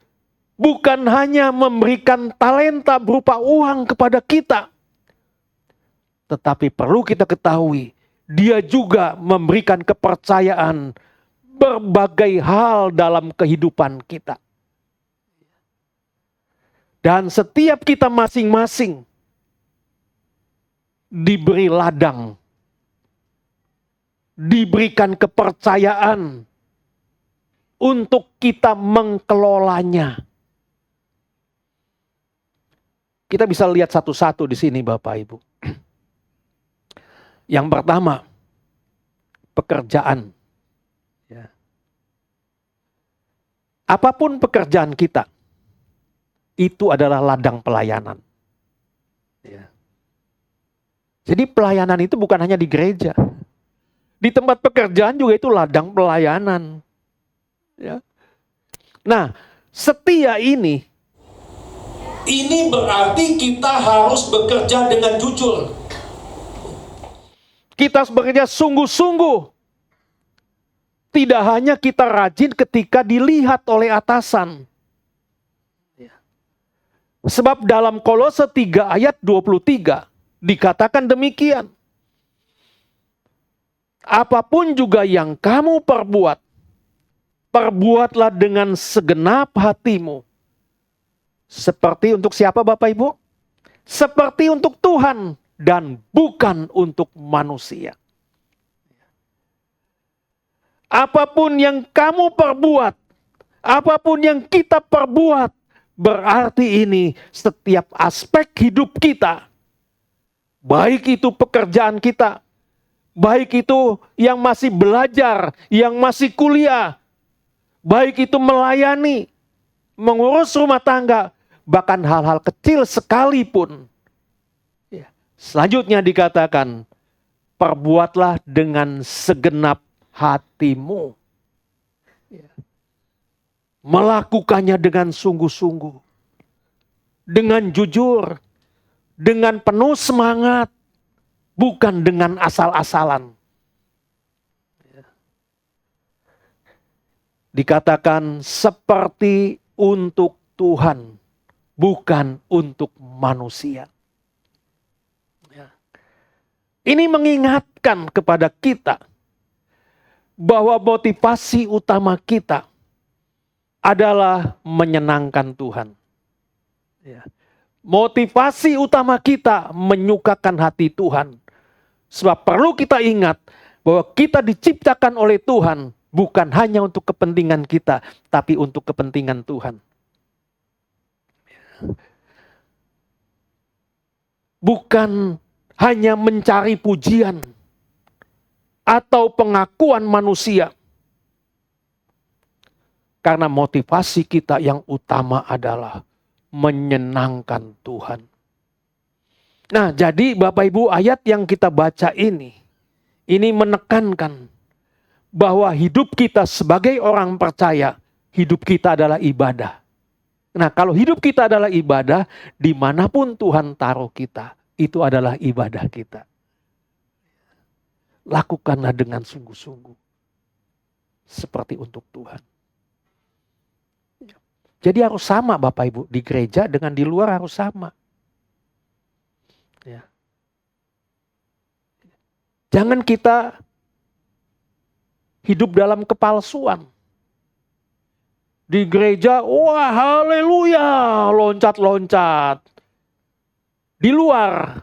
bukan hanya memberikan talenta berupa uang kepada kita, tetapi perlu kita ketahui, Dia juga memberikan kepercayaan berbagai hal dalam kehidupan kita. Dan setiap kita masing-masing diberi ladang, diberikan kepercayaan untuk kita mengelolanya. Kita bisa lihat satu-satu di sini Bapak Ibu. Yang pertama, pekerjaan. Ya. Apapun pekerjaan kita, itu adalah ladang pelayanan. Ya. Jadi pelayanan itu bukan hanya di gereja. Di tempat pekerjaan juga itu ladang pelayanan. Ya. Nah, setia ini berarti kita harus bekerja dengan jujur. Kita harus bekerja sungguh-sungguh. Tidak hanya kita rajin ketika dilihat oleh atasan. Sebab dalam Kolose 3 ayat 23 dikatakan demikian. Apapun juga yang kamu perbuat, perbuatlah dengan segenap hatimu. Seperti untuk siapa Bapak Ibu? Seperti untuk Tuhan dan bukan untuk manusia. Apapun yang kamu perbuat, apapun yang kita perbuat, berarti ini setiap aspek hidup kita. Baik itu pekerjaan kita, baik itu yang masih belajar, yang masih kuliah, baik itu melayani, mengurus rumah tangga, bahkan hal-hal kecil sekalipun. Selanjutnya dikatakan, perbuatlah dengan segenap hatimu. Melakukannya dengan sungguh-sungguh. Dengan jujur. Dengan penuh semangat. Bukan dengan asal-asalan. Dikatakan seperti untuk Tuhan. Bukan untuk manusia. Ini mengingatkan kepada kita bahwa motivasi utama kita adalah menyenangkan Tuhan. Motivasi utama kita menyukakan hati Tuhan. Sebab perlu kita ingat bahwa kita diciptakan oleh Tuhan bukan hanya untuk kepentingan kita, tapi untuk kepentingan Tuhan. Bukan hanya mencari pujian atau pengakuan manusia. Karena motivasi kita yang utama adalah menyenangkan Tuhan. Nah, jadi Bapak Ibu, ayat yang kita baca ini menekankan bahwa hidup kita sebagai orang percaya, hidup kita adalah ibadah. Nah, kalau hidup kita adalah ibadah, dimanapun Tuhan taruh kita, itu adalah ibadah kita. Lakukanlah dengan sungguh-sungguh. Seperti untuk Tuhan. Jadi harus sama Bapak Ibu. Di gereja dengan di luar harus sama. Ya. Jangan kita hidup dalam kepalsuan. Di gereja, wah haleluya, loncat-loncat. Di luar,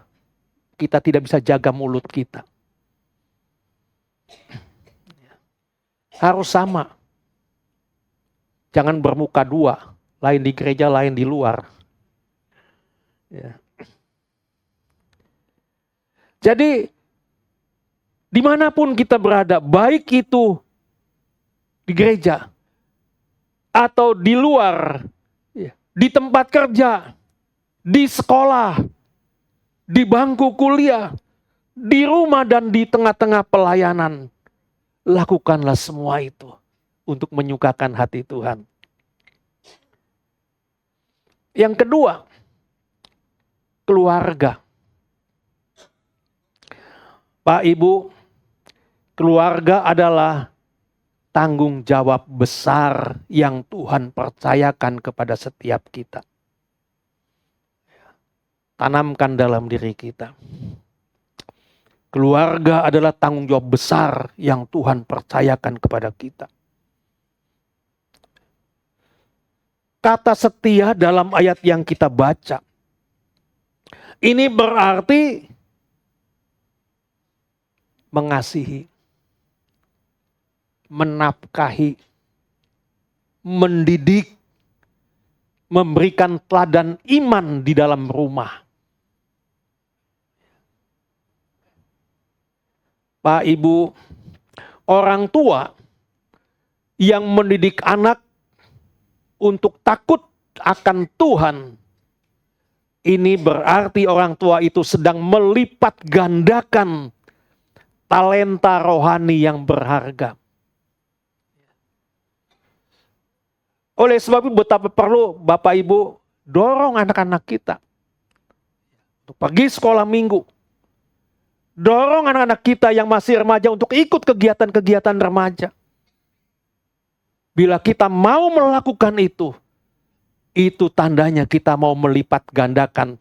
kita tidak bisa jaga mulut kita. Harus sama. Jangan bermuka dua. Lain di gereja, lain di luar. Ya. Jadi, dimanapun kita berada, baik itu di gereja, atau di luar, di tempat kerja, di sekolah, di bangku kuliah, di rumah dan di tengah-tengah pelayanan. Lakukanlah semua itu untuk menyukakan hati Tuhan. Yang kedua, keluarga. Pak Ibu, keluarga adalah tanggung jawab besar yang Tuhan percayakan kepada setiap kita. Tanamkan dalam diri kita. Keluarga adalah tanggung jawab besar yang Tuhan percayakan kepada kita. Kata setia dalam ayat yang kita baca, ini berarti mengasihi, menafkahi, mendidik, memberikan teladan iman di dalam rumah. Pak Ibu, orang tua yang mendidik anak untuk takut akan Tuhan, ini berarti orang tua itu sedang melipat gandakan talenta rohani yang berharga. Oleh sebab itu betapa perlu Bapak Ibu dorong anak-anak kita untuk pergi sekolah minggu. Dorong anak-anak kita yang masih remaja untuk ikut kegiatan-kegiatan remaja. Bila kita mau melakukan itu tandanya kita mau melipat gandakan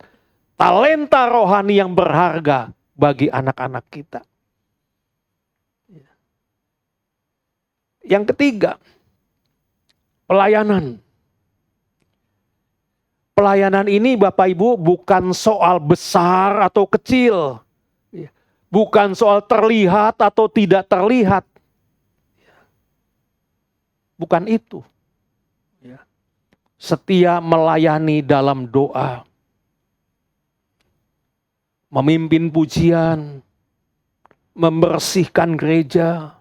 talenta rohani yang berharga bagi anak-anak kita. Yang ketiga, pelayanan. Pelayanan ini Bapak Ibu bukan soal besar atau kecil. Bukan soal terlihat atau tidak terlihat. Bukan itu. Setia melayani dalam doa. Memimpin pujian. Membersihkan gereja.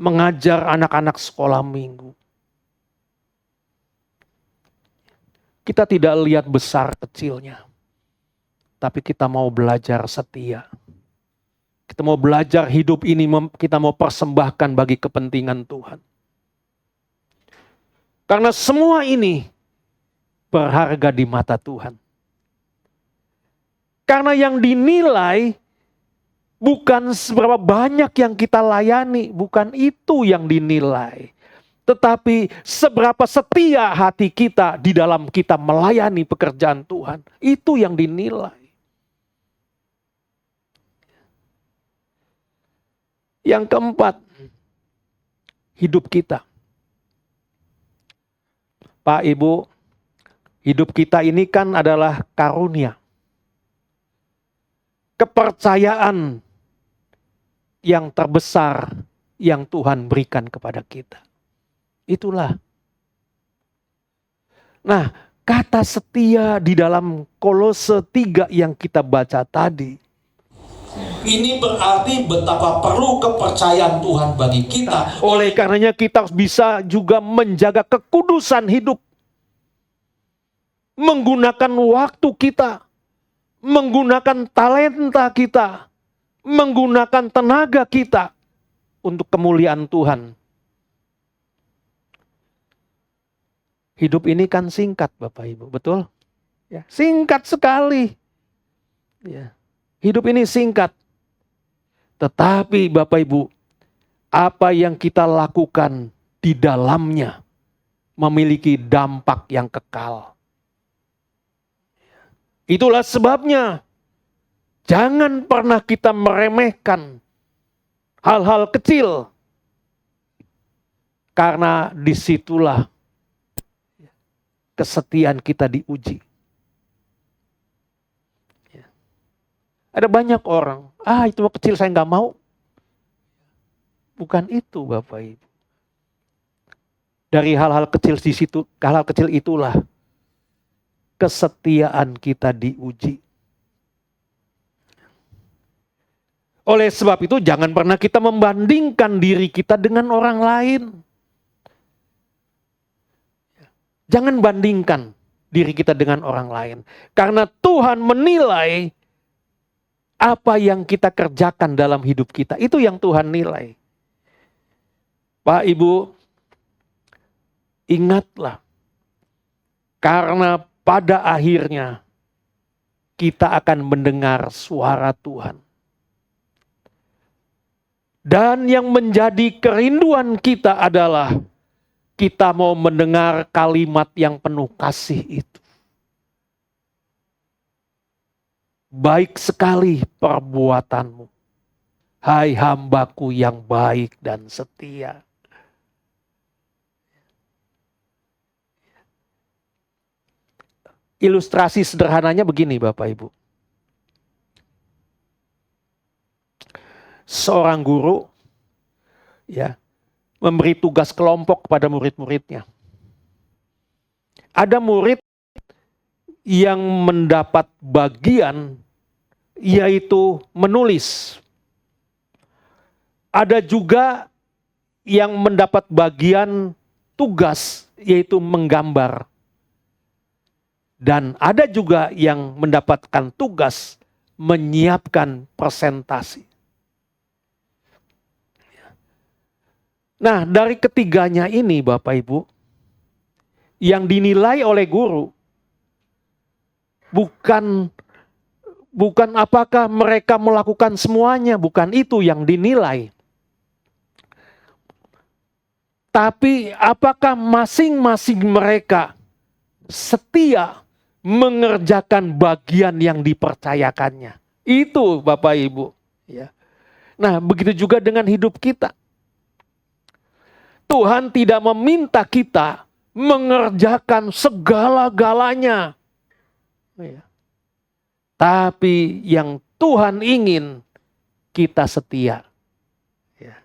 Mengajar anak-anak sekolah minggu. Kita tidak lihat besar kecilnya. Tapi kita mau belajar setia. Kita mau belajar hidup ini, kita mau persembahkan bagi kepentingan Tuhan. Karena semua ini berharga di mata Tuhan. Karena yang dinilai bukan seberapa banyak yang kita layani, bukan itu yang dinilai. Tetapi seberapa setia hati kita di dalam kita melayani pekerjaan Tuhan. Itu yang dinilai. Yang keempat, hidup kita. Pak Ibu, hidup kita ini kan adalah karunia. Kepercayaan yang terbesar yang Tuhan berikan kepada kita. Itulah. Nah, kata setia di dalam Kolose 3 yang kita baca tadi. Ini berarti betapa perlu kepercayaan Tuhan bagi kita. Oleh karenanya kita bisa juga menjaga kekudusan hidup. Menggunakan waktu kita. Menggunakan talenta kita. Menggunakan tenaga kita. Untuk kemuliaan Tuhan. Hidup ini kan singkat Bapak Ibu, betul? Ya, singkat sekali. Ya. Hidup ini singkat. Tetapi Bapak Ibu, apa yang kita lakukan di dalamnya memiliki dampak yang kekal. Itulah sebabnya jangan pernah kita meremehkan hal-hal kecil. Karena disitulah kesetiaan kita diuji. Ada banyak orang, itu kecil saya nggak mau. Bukan itu Bapak Ibu. Dari hal-hal kecil di situ, hal-hal kecil itulah kesetiaan kita diuji. Oleh sebab itu jangan pernah kita membandingkan diri kita dengan orang lain. Jangan bandingkan diri kita dengan orang lain. Karena Tuhan menilai apa yang kita kerjakan dalam hidup kita. Itu yang Tuhan nilai. Pak, Ibu, ingatlah. Karena pada akhirnya kita akan mendengar suara Tuhan. Dan yang menjadi kerinduan kita adalah kita mau mendengar kalimat yang penuh kasih itu. Baik sekali perbuatanmu, hai hambaku yang baik dan setia. Ilustrasi sederhananya begini Bapak Ibu. Seorang guru ya memberi tugas kelompok kepada murid-muridnya. Ada murid yang mendapat bagian yaitu menulis. Ada juga yang mendapat bagian tugas yaitu menggambar. Dan ada juga yang mendapatkan tugas menyiapkan presentasi. Nah, dari ketiganya ini Bapak Ibu, yang dinilai oleh guru bukan apakah mereka melakukan semuanya, bukan itu yang dinilai. Tapi apakah masing-masing mereka setia mengerjakan bagian yang dipercayakannya. Itu Bapak Ibu. Ya. Nah, begitu juga dengan hidup kita. Tuhan tidak meminta kita mengerjakan segala-galanya. Ya. Tapi yang Tuhan ingin kita setia. Ya.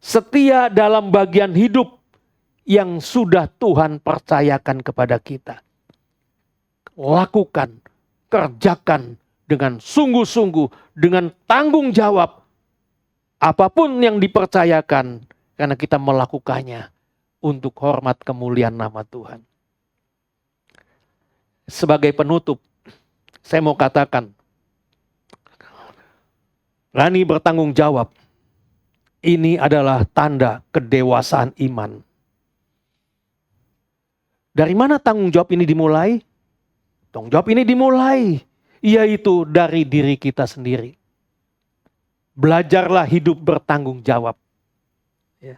Setia dalam bagian hidup yang sudah Tuhan percayakan kepada kita. Lakukan, kerjakan dengan sungguh-sungguh, dengan tanggung jawab. Apapun yang dipercayakan, karena kita melakukannya untuk hormat kemuliaan nama Tuhan. Sebagai penutup, saya mau katakan, berani bertanggung jawab. Ini adalah tanda kedewasaan iman. Dari mana tanggung jawab ini dimulai? Tanggung jawab ini dimulai, yaitu dari diri kita sendiri. Belajarlah hidup bertanggung jawab. Ya.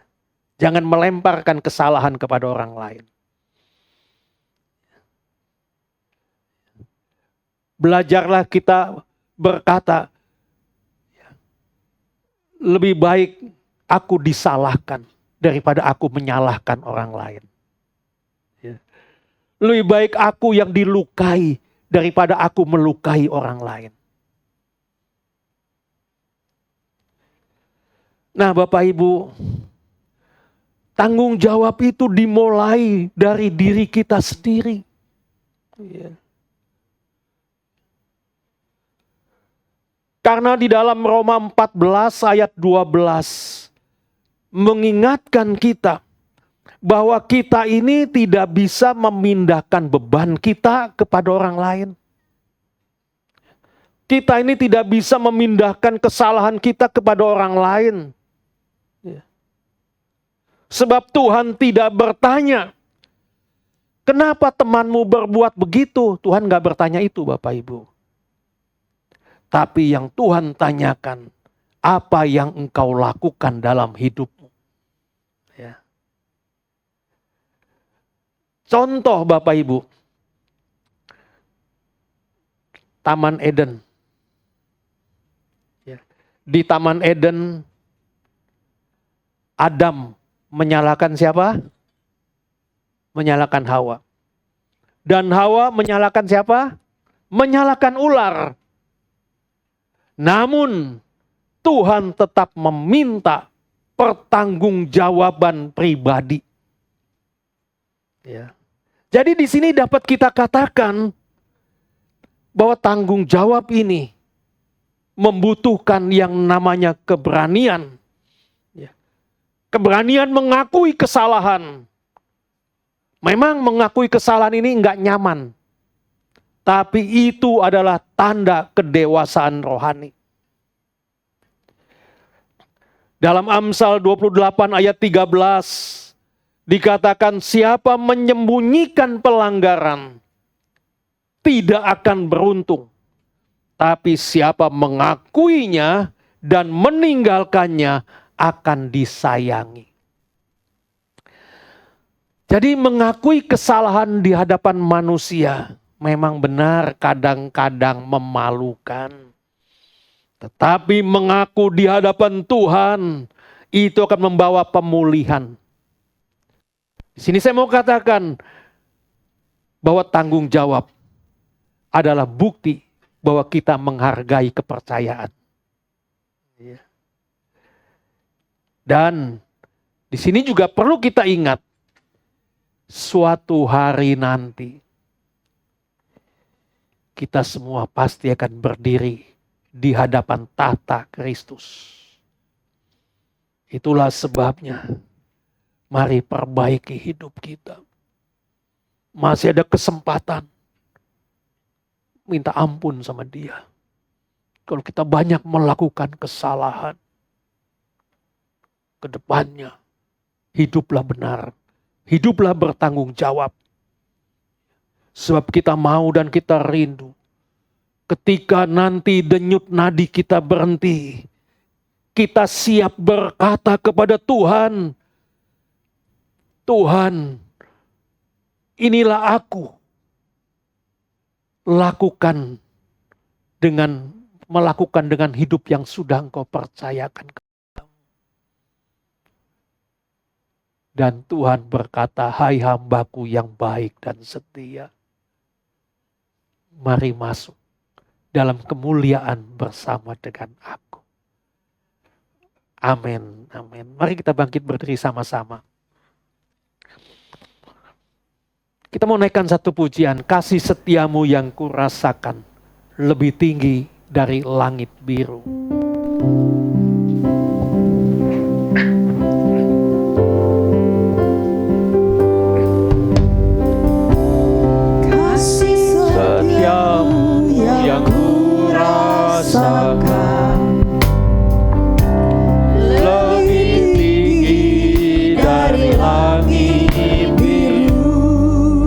Jangan melemparkan kesalahan kepada orang lain. Belajarlah kita berkata, lebih baik aku disalahkan daripada aku menyalahkan orang lain. Lebih baik aku yang dilukai daripada aku melukai orang lain. Nah Bapak Ibu, tanggung jawab itu dimulai dari diri kita sendiri. Karena di dalam Roma 14 ayat 12 mengingatkan kita bahwa kita ini tidak bisa memindahkan beban kita kepada orang lain. Kita ini tidak bisa memindahkan kesalahan kita kepada orang lain. Sebab Tuhan tidak bertanya, kenapa temanmu berbuat begitu? Tuhan gak bertanya itu Bapak Ibu. Tapi yang Tuhan tanyakan, apa yang engkau lakukan dalam hidupmu? Ya. Contoh Bapak Ibu, Taman Eden. Ya. Di Taman Eden, Adam menyalahkan siapa? Menyalahkan Hawa. Dan Hawa menyalahkan siapa? Menyalahkan ular. Namun Tuhan tetap meminta pertanggungjawaban pribadi. Ya. Jadi di sini dapat kita katakan bahwa tanggung jawab ini membutuhkan yang namanya keberanian. Keberanian mengakui kesalahan. Memang mengakui kesalahan ini nggak nyaman. Tapi itu adalah tanda kedewasaan rohani. Dalam Amsal 28 ayat 13 dikatakan siapa menyembunyikan pelanggaran tidak akan beruntung. Tapi siapa mengakuinya dan meninggalkannya akan disayangi. Jadi mengakui kesalahan di hadapan manusia memang benar kadang-kadang memalukan. Tetapi mengaku di hadapan Tuhan itu akan membawa pemulihan. Di sini saya mau katakan bahwa tanggung jawab adalah bukti bahwa kita menghargai kepercayaan. Dan di sini juga perlu kita ingat suatu hari nanti kita semua pasti akan berdiri di hadapan tahta Kristus. Itulah sebabnya mari perbaiki hidup kita. Masih ada kesempatan minta ampun sama Dia. Kalau kita banyak melakukan kesalahan, ke depannya hiduplah benar. Hiduplah bertanggung jawab. Sebab kita mau dan kita rindu. Ketika nanti denyut nadi kita berhenti. Kita siap berkata kepada Tuhan. Tuhan, inilah aku. Melakukan dengan hidup yang sudah Engkau percayakan. Dan Tuhan berkata, hai hambaku yang baik dan setia. Mari masuk dalam kemuliaan bersama dengan aku. Amin, amin. Mari kita bangkit berdiri sama-sama. Kita mau naikkan satu pujian, kasih setiamu yang kurasakan lebih tinggi dari langit biru. Setiamu yang kurasakan lebih tinggi dari langit biru.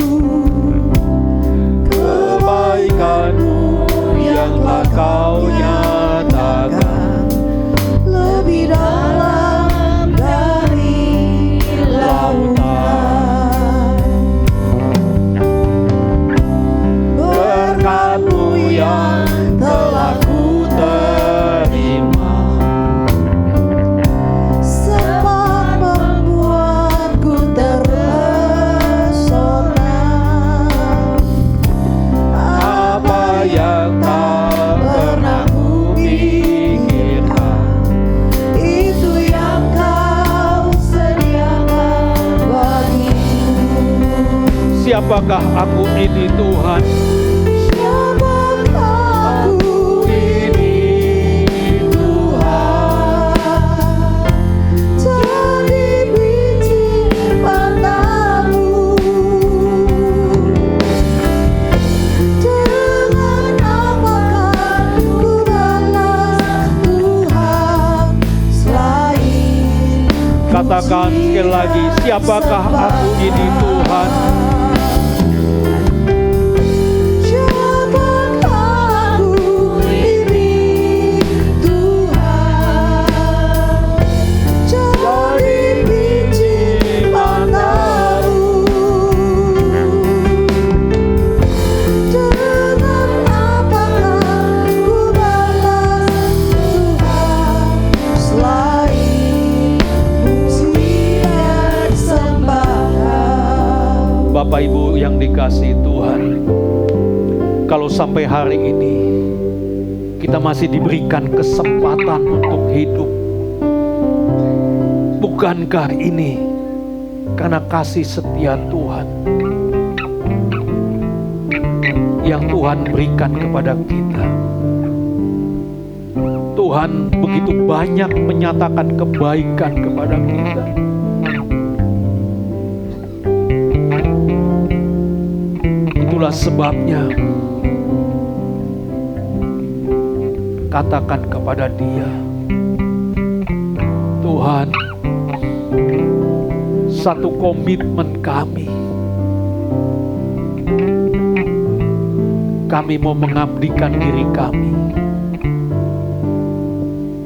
Kebaikanmu yang telah Kau nyatakan lebih dalam dari lautan. Berkat-Mu yang telah Ku terima sempat membuatku terpesona. Apa yang tak pernah Ku pikirkan, itu yang Kau sediakan bagiku. Siapakah aku ini Tuhan? Katakan sekali lagi, siapakah aku ini Tuhan? Siapakah aku ini Tuhan? Jadi biji matamu. Dengan apakah ku balas Tuhan selain Bapak Ibu yang dikasihi Tuhan, kalau sampai hari ini kita masih diberikan kesempatan untuk hidup, bukankah ini karena kasih setia Tuhan yang Tuhan berikan kepada kita? Tuhan begitu banyak menyatakan kebaikan kepada kita. Itulah sebabnya katakan kepada Dia, Tuhan, satu komitmen kami mau mengabdikan diri kami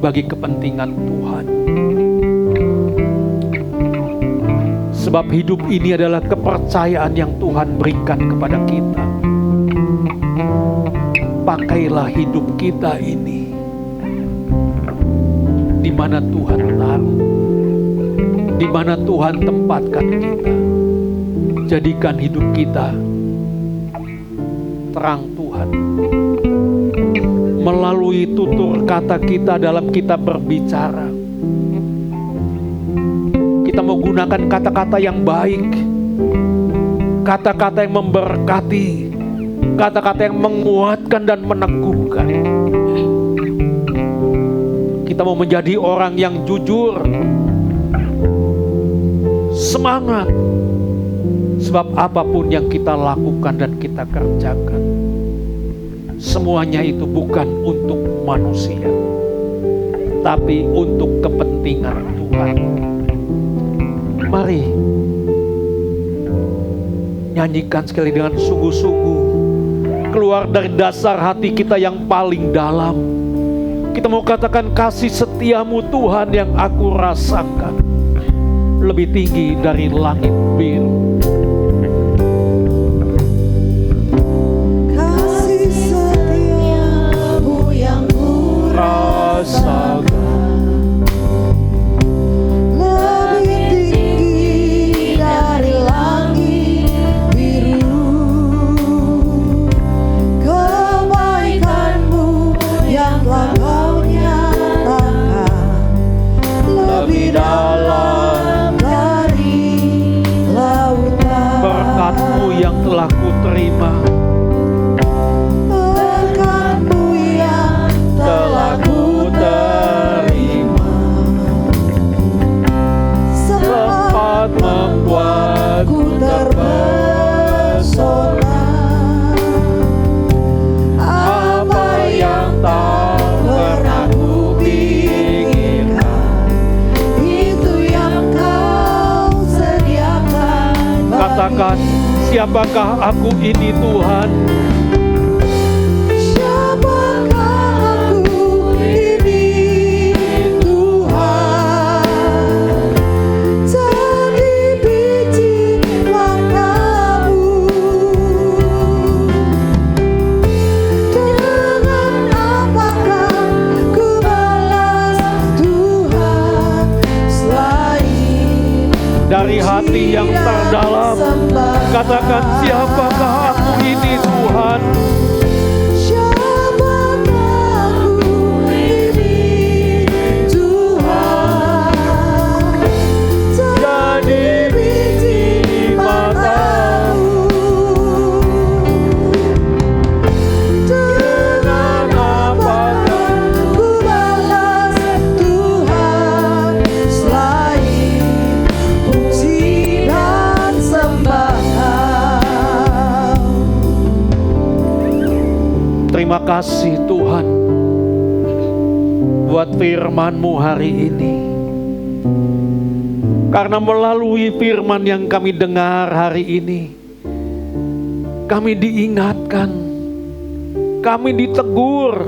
bagi kepentingan Tuhan. Sebab hidup ini adalah kepercayaan yang Tuhan berikan kepada kita. Pakailah hidup kita ini di mana Tuhan taruh, di mana Tuhan tempatkan kita. Jadikan hidup kita terang Tuhan. Melalui tutur kata kita dalam kita berbicara, kita menggunakan kata-kata yang baik, kata-kata yang memberkati, kata-kata yang menguatkan dan meneguhkan. Kita mau menjadi orang yang jujur, semangat, sebab apapun yang kita lakukan dan kita kerjakan, semuanya itu bukan untuk manusia, tapi untuk kepentingan Tuhan. Mari nyanyikan sekali dengan sungguh-sungguh, keluar dari dasar hati kita yang paling dalam. Kita mau katakan, kasih setiamu Tuhan yang aku rasakan lebih tinggi dari langit biru. Kasih setiamu yang ku rasakan lebih tinggi dari langit biru. Kebaikanmu yang telah kau nyatakan lebih dalam dari lautan. Berkat-Mu yang telah kuterima, Berkat-Mu yang telah ku terima, sempat membuatku terpesona. Apa yang tak pernah ku pikirkan, itu yang kau sediakan. katakan, siapakah aku ini Tuhan? Siapakah aku ini Tuhan? Jadi biji matamu. Dengan apakah ku balas Tuhan selain Dari hati yang terdalam, katakan, siapakah aku ini Tuhan? Siapakah aku ini Tuhan? Jadi biji matamu. Dengan apakah ku balas Tuhan selain puji dan sembahan. Terima kasih Tuhan buat firman-Mu hari ini. Karena melalui firman yang kami dengar hari ini, kami diingatkan, kami ditegur,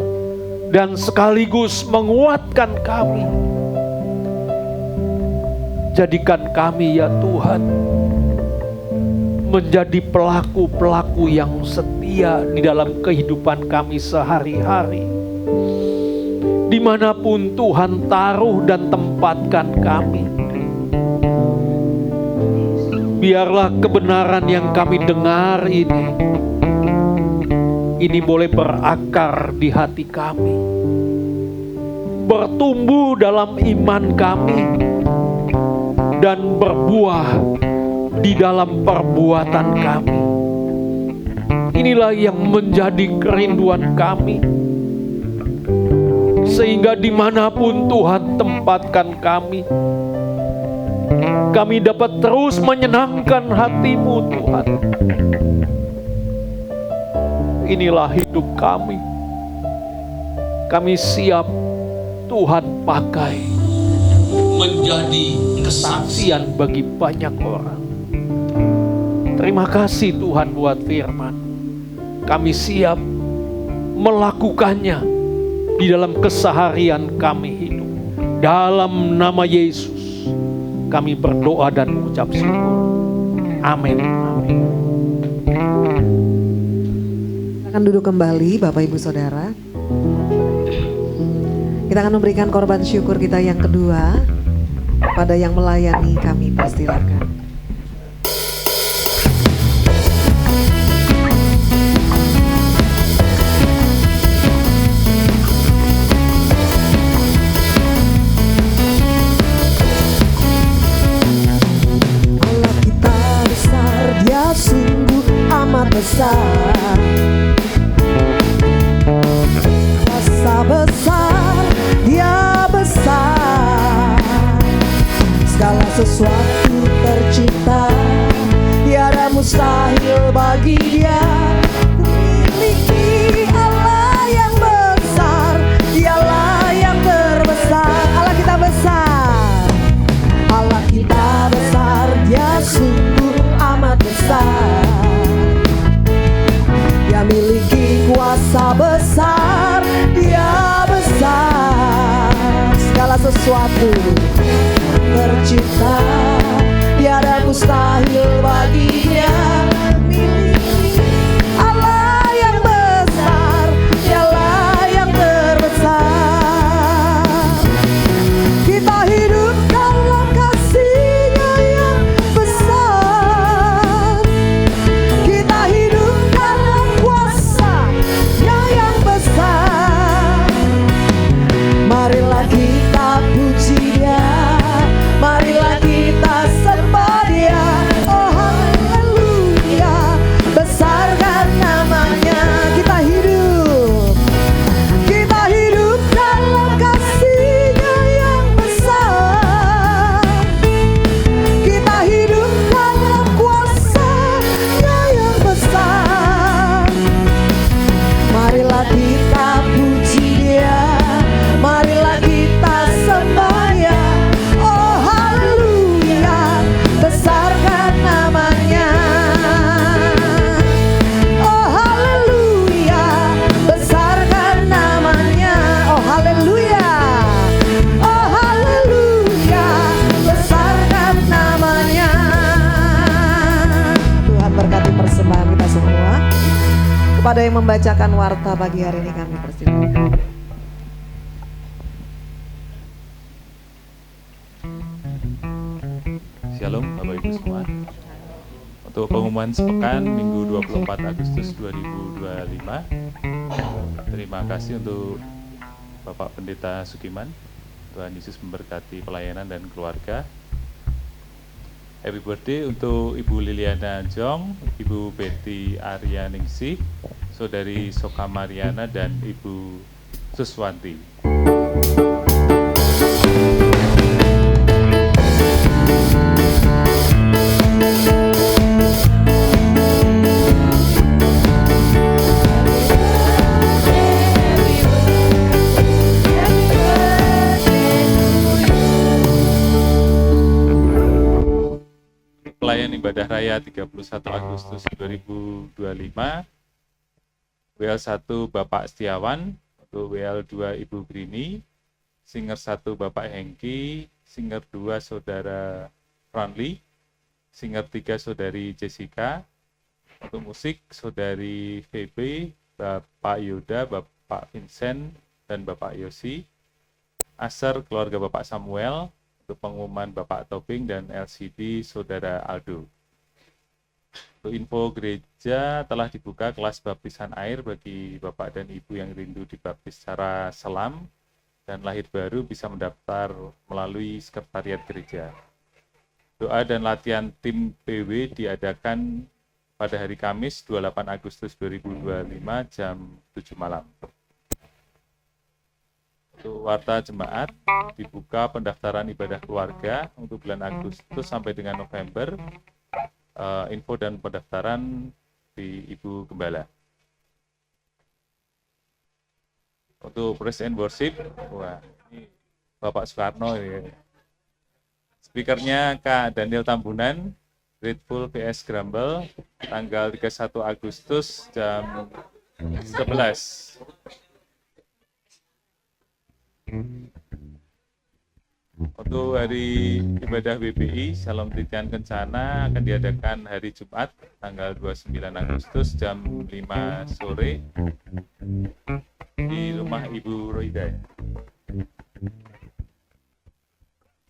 dan sekaligus menguatkan kami. Jadikan kami ya Tuhan menjadi pelaku-pelaku yang setia di dalam kehidupan kami sehari-hari. Dimanapun Tuhan taruh dan tempatkan kami, biarlah kebenaran yang kami dengar ini boleh berakar di hati kami, bertumbuh dalam iman kami, dan berbuah di dalam perbuatan kami. Inilah yang menjadi kerinduan kami, sehingga dimanapun Tuhan tempatkan kami dapat terus menyenangkan hati-Mu Tuhan. inilah hidup kami. Kami siap Tuhan pakai menjadi kesaksian bagi banyak orang. Terima kasih Tuhan buat firman. Kami siap melakukannya di dalam keseharian kami hidup. Dalam nama Yesus kami berdoa dan mengucap syukur. Amin. Amin. Akan duduk kembali Bapak Ibu Saudara. Kita akan memberikan korban syukur kita yang kedua pada yang melayani, kami persilakan. Allah kita besar, Dia sungguh amat besar. Kuasa besar, Dia besar. Segala sesuatu tercipta, tiada mustahil bagi Dia. Memiliki Allah yang besar, Dialah yang terbesar. Allah kita besar, Allah kita besar, Dia sungguh amat besar. Dia miliki kuasa besar, Dia besar. Segala sesuatu tercipta, tiada mustahil baginya. Miliki Allah yang besar, Dialah yang terbesar. Kita hidup dalam kasih-Nya yang besar. Kita hidup dalam kuasa-Nya yang besar. Marilah kita puji Dia, marilah kita sembah Dia. Oh haleluya, besarkan namanya. Kita hidup dalam kasih-Nya yang besar. Kita hidup dalam kuasa-Nya yang besar. Marilah kita puji Dia, marilah kita sembah Dia. Oh haleluya, besarkan namanya. Oh haleluya, besarkan namanya. Oh haleluya, oh haleluya, besarkan namanya. Tuhan berkati persembahan kita semua. Kepada yang membacakan warta pagi hari ini kami persilakan. Shalom Bapak Ibu semua. Untuk pengumuman sepekan Minggu 24 Agustus 2025. Terima kasih untuk Bapak Pendeta Sukiman. Tuhan Yesus memberkati pelayanan dan keluarga. Happy birthday untuk Ibu Liliana Jong, Ibu Betty Aryaningsih, Saudari Soka Mariana, dan Ibu Suswanti. Pelayan Ibadah Raya 31 Agustus 2025, WL1 Bapak Setiawan, untuk WL2 Ibu Brini, Singer 1 Bapak Hengki, Singer 2 Saudara Franly, Singer 3 Saudari Jessica, untuk musik Saudari VB, Bapak Yuda, Bapak Vincent, dan Bapak Yosi, Aser keluarga Bapak Samuel, untuk pengumuman Bapak Tobing, dan LCD Saudara Aldo. Untuk info gereja, telah dibuka kelas baptisan air bagi Bapak dan Ibu yang rindu dibaptis secara selam dan lahir baru, bisa mendaftar melalui sekretariat gereja. Doa dan latihan tim PW diadakan pada hari Kamis 28 Agustus 2025 jam 7 malam. Untuk warta jemaat, dibuka pendaftaran ibadah keluarga untuk bulan Agustus sampai dengan November. Info dan pendaftaran di Ibu Gembala. Untuk praise and worship, wah, ini Bapak Soekarno ya. Speakernya Kak Daniel Tambunan, Grateful PS Grumble, tanggal 31 Agustus jam 11. Untuk hari ibadah BPI Shalom Titian Kencana akan diadakan hari Jumat tanggal 29 Agustus jam 5 sore di rumah Ibu Roida.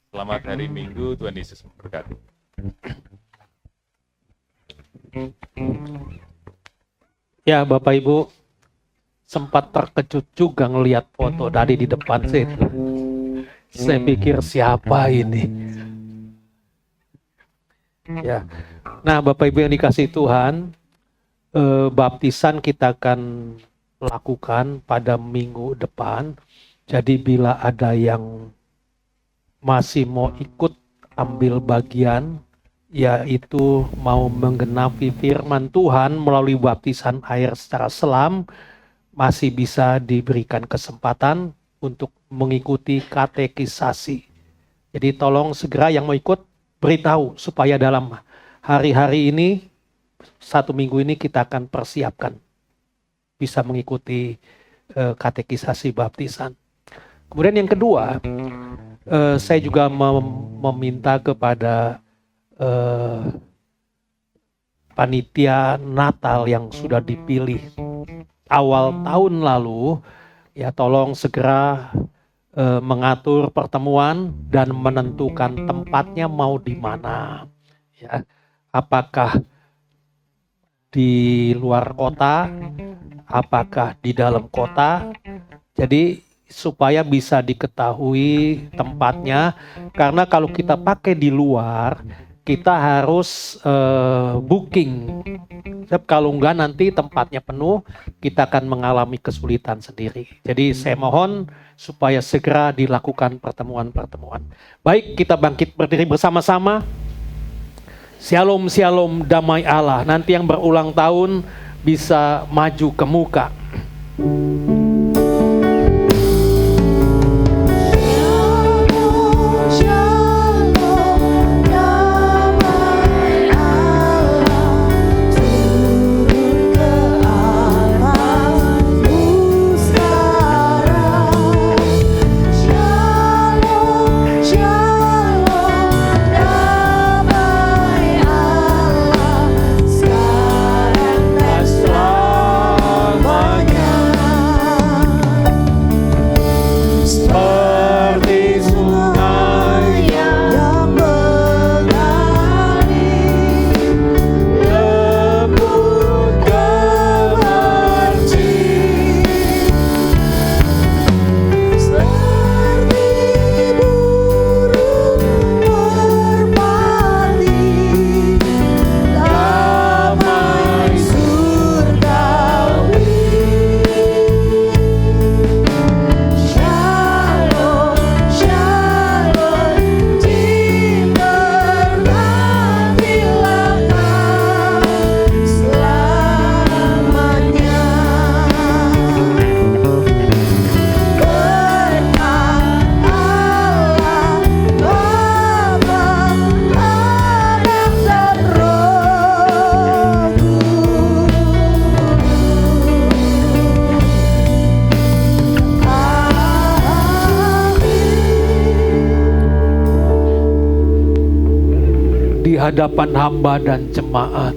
Selamat hari Minggu, Tuhan Yesus memberkati. Ya Bapak Ibu, sempat terkejut juga ngelihat foto tadi di depan situ. Saya pikir siapa ini? Ya, nah Bapak Ibu yang dikasih Tuhan, baptisan kita akan lakukan pada minggu depan. Jadi bila ada yang masih mau ikut ambil bagian, yaitu mau menggenapi firman Tuhan melalui baptisan air secara selam, masih bisa diberikan kesempatan untuk mengikuti katekisasi. Jadi tolong segera yang mau ikut beritahu supaya dalam hari-hari ini, 1 minggu ini kita akan persiapkan bisa mengikuti katekisasi baptisan. Kemudian yang kedua, saya juga meminta kepada panitia Natal yang sudah dipilih awal tahun lalu, ya tolong segera mengatur pertemuan dan menentukan tempatnya mau di mana. Ya, apakah di luar kota, apakah di dalam kota. Jadi supaya bisa diketahui tempatnya, karena kalau kita pakai di luar, kita harus booking. Sebab kalau enggak nanti tempatnya penuh, kita akan mengalami kesulitan sendiri. Jadi saya mohon supaya segera dilakukan pertemuan-pertemuan. Baik, kita bangkit berdiri bersama-sama. Shalom, shalom, damai Allah. Nanti yang berulang tahun bisa maju ke muka. Hadapan hamba dan jemaat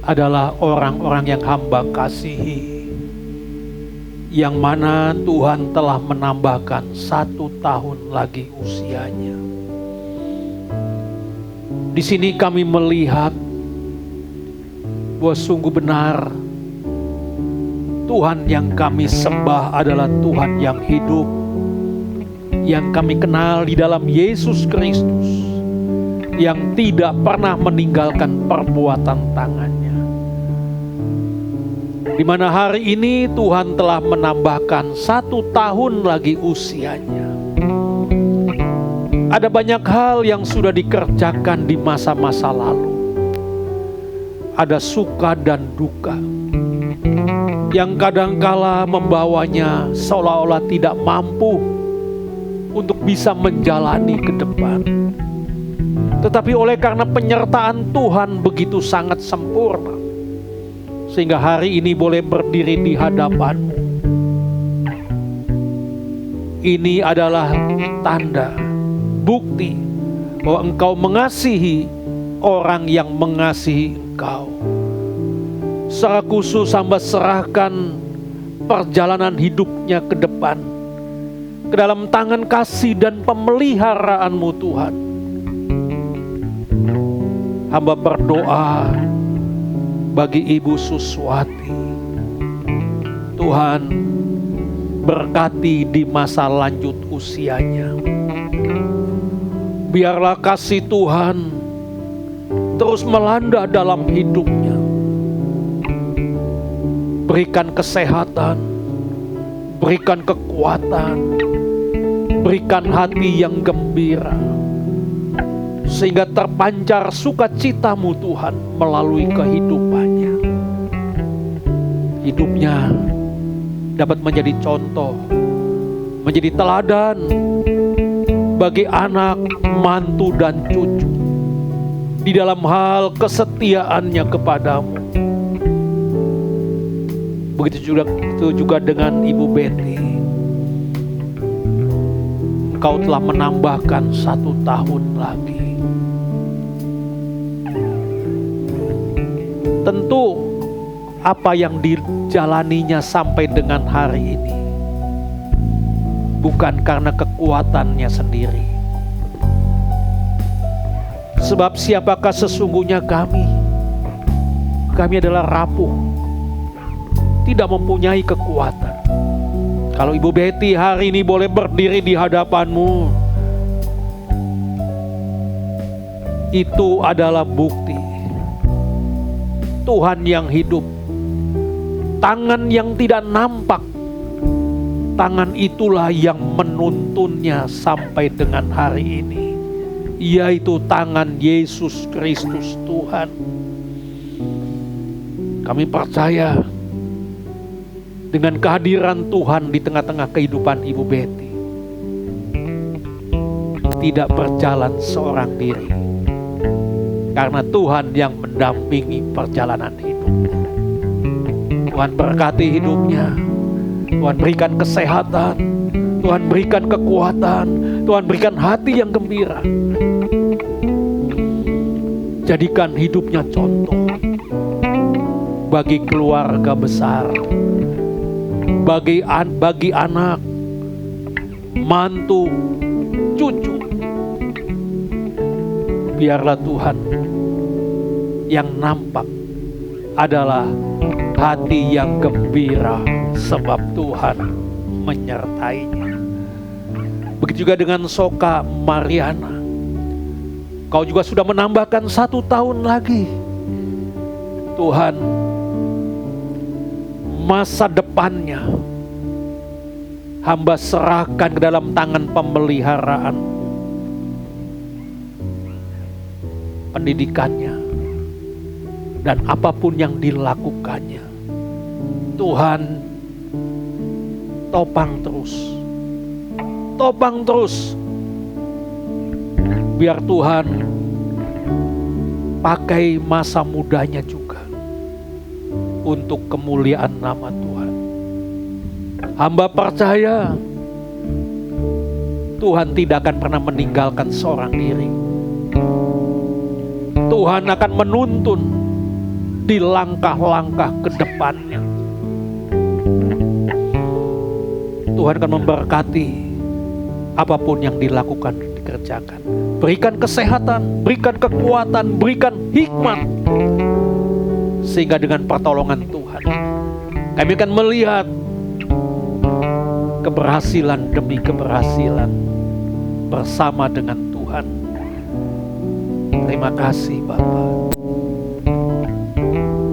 adalah orang-orang yang hamba kasihi, yang mana Tuhan telah menambahkan 1 tahun lagi usianya. Di sini kami melihat bahwa sungguh benar Tuhan yang kami sembah adalah Tuhan yang hidup, yang kami kenal di dalam Yesus Kristus, yang tidak pernah meninggalkan perbuatan tangannya. Di mana hari ini Tuhan telah menambahkan 1 tahun lagi usianya. Ada banyak hal yang sudah dikerjakan di masa-masa lalu. Ada suka dan duka. yang kadangkala membawanya seolah-olah tidak mampu untuk bisa menjalani ke depan. Tetapi oleh karena penyertaan Tuhan begitu sangat sempurna, sehingga hari ini boleh berdiri di hadapanmu. Ini adalah tanda, bukti bahwa engkau mengasihi orang yang mengasihi engkau. Secara khusus hamba serahkan perjalanan hidupnya ke depan, ke dalam tangan kasih dan pemeliharaanmu Tuhan. Hamba berdoa bagi Ibu Suswati. Tuhan berkati di masa lanjut usianya. Biarlah kasih Tuhan terus melanda dalam hidupnya. Berikan kesehatan, berikan kekuatan, berikan hati yang gembira, sehingga terpancar sukacitamu Tuhan melalui kehidupannya. Hidupnya dapat menjadi contoh, menjadi teladan bagi anak, mantu dan cucu di dalam hal kesetiaannya kepadamu. Begitu juga dengan Ibu Betty. Engkau telah menambahkan 1 tahun lagi. Tentu apa yang dijalaninya sampai dengan hari ini bukan karena kekuatannya sendiri. Sebab siapakah sesungguhnya kami? Kami adalah rapuh, tidak mempunyai kekuatan. Kalau Ibu Betty hari ini boleh berdiri di hadapanmu, itu adalah bukti Tuhan yang hidup. Tangan yang tidak nampak, tangan itulah yang menuntunnya sampai dengan hari ini, yaitu tangan Yesus Kristus Tuhan. Kami percaya dengan kehadiran Tuhan di tengah-tengah kehidupan Ibu Betty, tidak berjalan seorang diri, karena Tuhan yang mendampingi perjalanan hidupnya. Tuhan berkati hidupnya, Tuhan berikan kesehatan, Tuhan berikan kekuatan, Tuhan berikan hati yang gembira. Jadikan hidupnya contoh bagi keluarga besar, bagi anak, mantu, cucu. Biarlah Tuhan yang nampak adalah hati yang gembira, sebab Tuhan menyertainya. Begitu juga dengan Soka Mariana. Kau juga sudah menambahkan 1 tahun lagi. Tuhan, masa depannya hamba serahkan ke dalam tangan pemeliharaan. Pendidikannya dan apapun yang dilakukannya, Tuhan topang terus. Biar Tuhan pakai masa mudanya juga untuk kemuliaan nama Tuhan. Hamba percaya Tuhan tidak akan pernah meninggalkan seorang diri. Tuhan akan menuntun di langkah-langkah ke depannya. Tuhan akan memberkati apapun yang dilakukan, dikerjakan. Berikan kesehatan, berikan kekuatan, berikan hikmat. Sehingga dengan pertolongan Tuhan, kami akan melihat keberhasilan demi keberhasilan bersama dengan Tuhan. Terima kasih Bapak.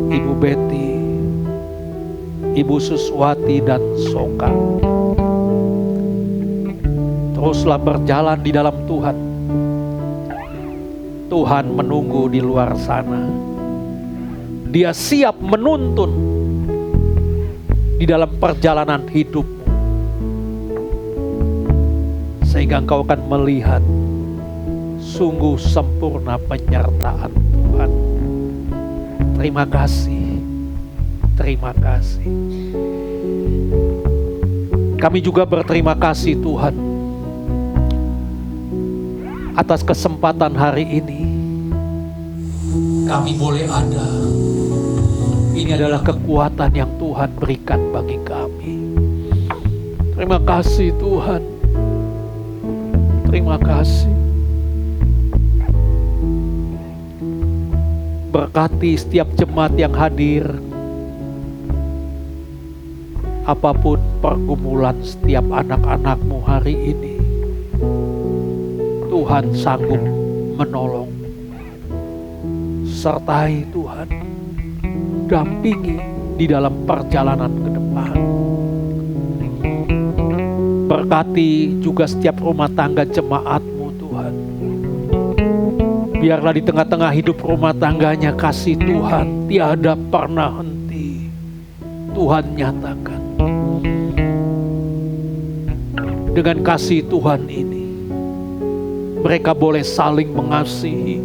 Ibu Betty, Ibu Suswati dan Soka, teruslah berjalan di dalam Tuhan. Tuhan menunggu di luar sana. Dia siap menuntun di dalam perjalanan hidupmu, sehingga engkau akan melihat sungguh sempurna penyertaan Tuhan. Terima kasih, terima kasih. Kami juga berterima kasih Tuhan atas kesempatan hari ini. Kami boleh ada. Ini adalah kekuatan yang Tuhan berikan bagi kami. Terima kasih Tuhan. Terima kasih. Berkati setiap jemaat yang hadir. Apapun pergumulan setiap anak-anak-Mu hari ini, Tuhan sanggup menolong. Sertai Tuhan, dampingi di dalam perjalanan ke depan. Berkati juga setiap rumah tangga jemaat-Mu Tuhan. Biarlah di tengah-tengah hidup rumah tangganya kasih Tuhan tiada pernah henti. Tuhan nyatakan. Dengan kasih Tuhan ini, mereka boleh saling mengasihi,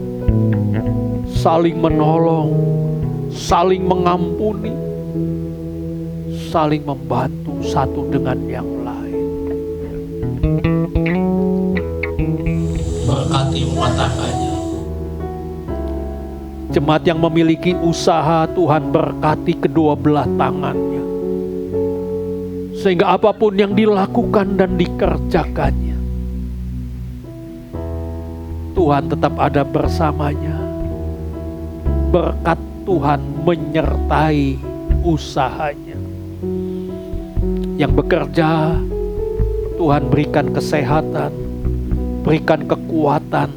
saling menolong, saling mengampuni, saling membantu satu dengan yang lain. Berkati rumah tangganya. Jemaat yang memiliki usaha, Tuhan berkati kedua belah tangannya, sehingga apapun yang dilakukan dan dikerjakannya, Tuhan tetap ada bersamanya. Berkat Tuhan menyertai usahanya. Yang bekerja, Tuhan berikan kesehatan, berikan kekuatan,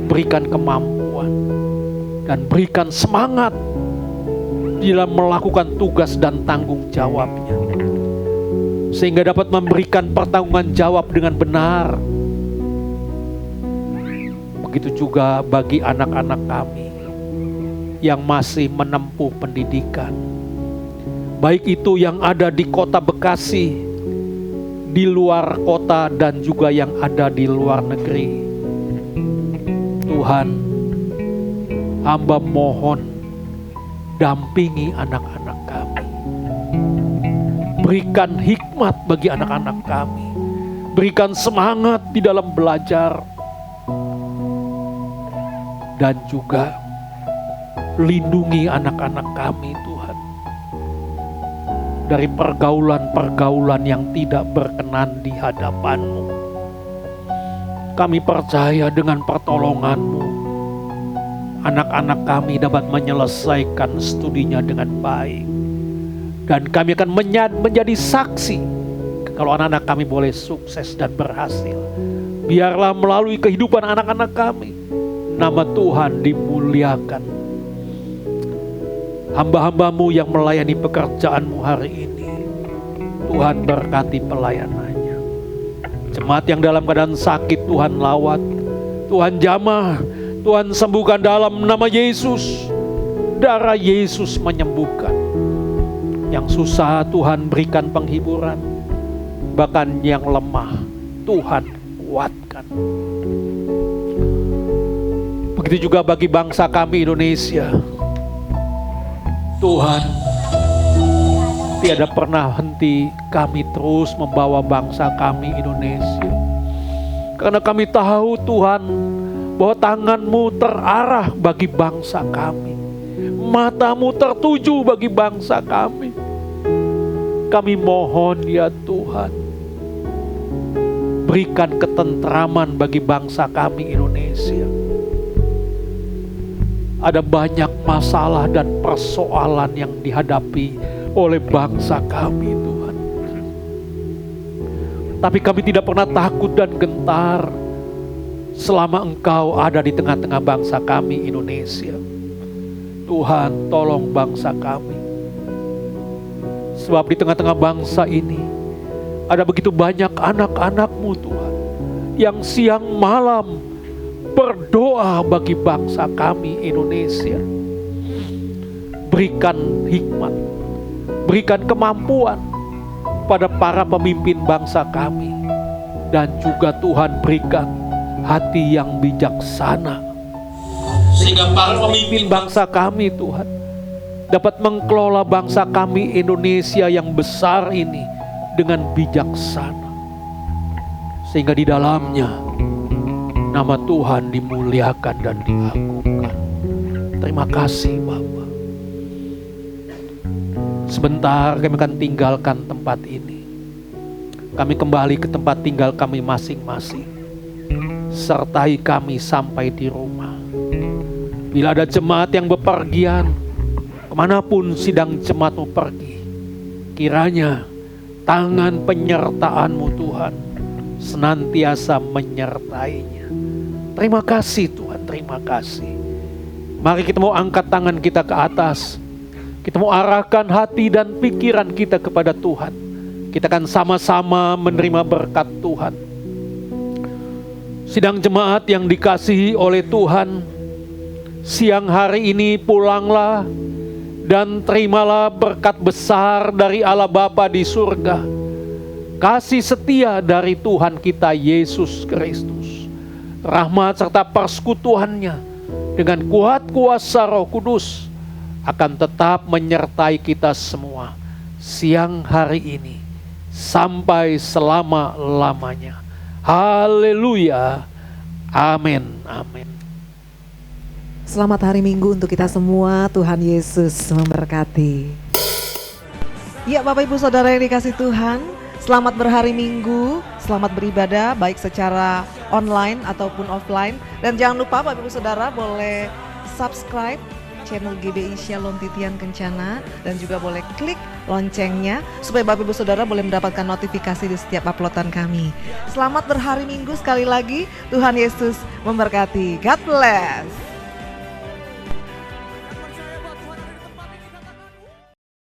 berikan kemampuan, dan berikan semangat dalam melakukan tugas dan tanggung jawabnya, sehingga dapat memberikan pertanggungan jawab dengan benar. Begitu juga bagi anak-anak kami yang masih menempuh pendidikan, baik itu yang ada di kota Bekasi, di luar kota, dan juga yang ada di luar negeri. Tuhan, hamba mohon dampingi anak-anak kami. Berikan hikmat bagi anak-anak kami. Berikan semangat di dalam belajar. Dan juga lindungi anak-anak kami Tuhan dari pergaulan-pergaulan yang tidak berkenan di hadapan-Mu. Kami percaya dengan pertolongan-Mu, anak-anak kami dapat menyelesaikan studinya dengan baik. Dan kami akan menjadi saksi kalau anak-anak kami boleh sukses dan berhasil. Biarlah melalui kehidupan anak-anak kami, nama Tuhan dimuliakan. Hamba-hamba-Mu yang melayani pekerjaan-Mu hari ini, Tuhan berkati pelayanannya. Jemaat yang dalam keadaan sakit, Tuhan lawat, Tuhan jamah, Tuhan sembuhkan dalam nama Yesus. Darah Yesus menyembuhkan. Yang susah Tuhan berikan penghiburan, bahkan yang lemah Tuhan kuatkan. Begitu juga bagi bangsa kami Indonesia. Tuhan, tiada pernah henti kami terus membawa bangsa kami Indonesia. Karena kami tahu Tuhan, bahwa tangan-Mu terarah bagi bangsa kami. Mata-Mu tertuju bagi bangsa kami. Kami mohon ya Tuhan, berikan ketentraman bagi bangsa kami Indonesia. Ada banyak masalah dan persoalan yang dihadapi oleh bangsa kami Tuhan. Tapi kami tidak pernah takut dan gentar selama Engkau ada di tengah-tengah bangsa kami Indonesia. Tuhan, tolong bangsa kami. Sebab di tengah-tengah bangsa ini ada begitu banyak anak-anak-Mu Tuhan, yang siang malam berdoa bagi bangsa kami Indonesia. Berikan hikmat, Berikan kemampuan pada para pemimpin bangsa kami. Dan juga Tuhan berikan hati yang bijaksana, Sehingga para pemimpin pemimpin bangsa kami Tuhan dapat mengelola bangsa kami Indonesia yang besar ini dengan bijaksana. Sehingga di dalamnya nama Tuhan dimuliakan dan diagungkan. Terima kasih Bapa. Sebentar kami akan tinggalkan tempat ini. Kami kembali ke tempat tinggal kami masing-masing. Sertai kami sampai di rumah. Bila ada jemaat yang bepergian, kemanapun sidang jemaatmu pergi, kiranya tangan penyertaan-Mu Tuhan senantiasa menyertainya. Terima kasih Tuhan, terima kasih. Mari kita mau angkat tangan kita ke atas. Kita mau arahkan hati dan pikiran kita kepada Tuhan. Kita akan sama-sama menerima berkat Tuhan. Sidang jemaat yang dikasihi oleh Tuhan, siang hari ini pulanglah dan terimalah berkat besar dari Allah Bapa di surga. Kasih setia dari Tuhan kita Yesus Kristus. Rahmat serta persekutuannya dengan kuat kuasa Roh Kudus akan tetap menyertai kita semua siang hari ini sampai selama-lamanya. Haleluya. Amin. Amin. Selamat hari Minggu untuk kita semua. Tuhan Yesus memberkati. Ya Bapak Ibu Saudara yang dikasih Tuhan, selamat berhari Minggu, selamat beribadah baik secara online ataupun offline. Dan jangan lupa Bapak Ibu Saudara boleh subscribe channel GBI Shalom Titian Kencana dan juga boleh klik loncengnya supaya Bapak Ibu Saudara boleh mendapatkan notifikasi di setiap uploadan kami. Selamat berhari Minggu sekali lagi. Tuhan Yesus memberkati. God bless.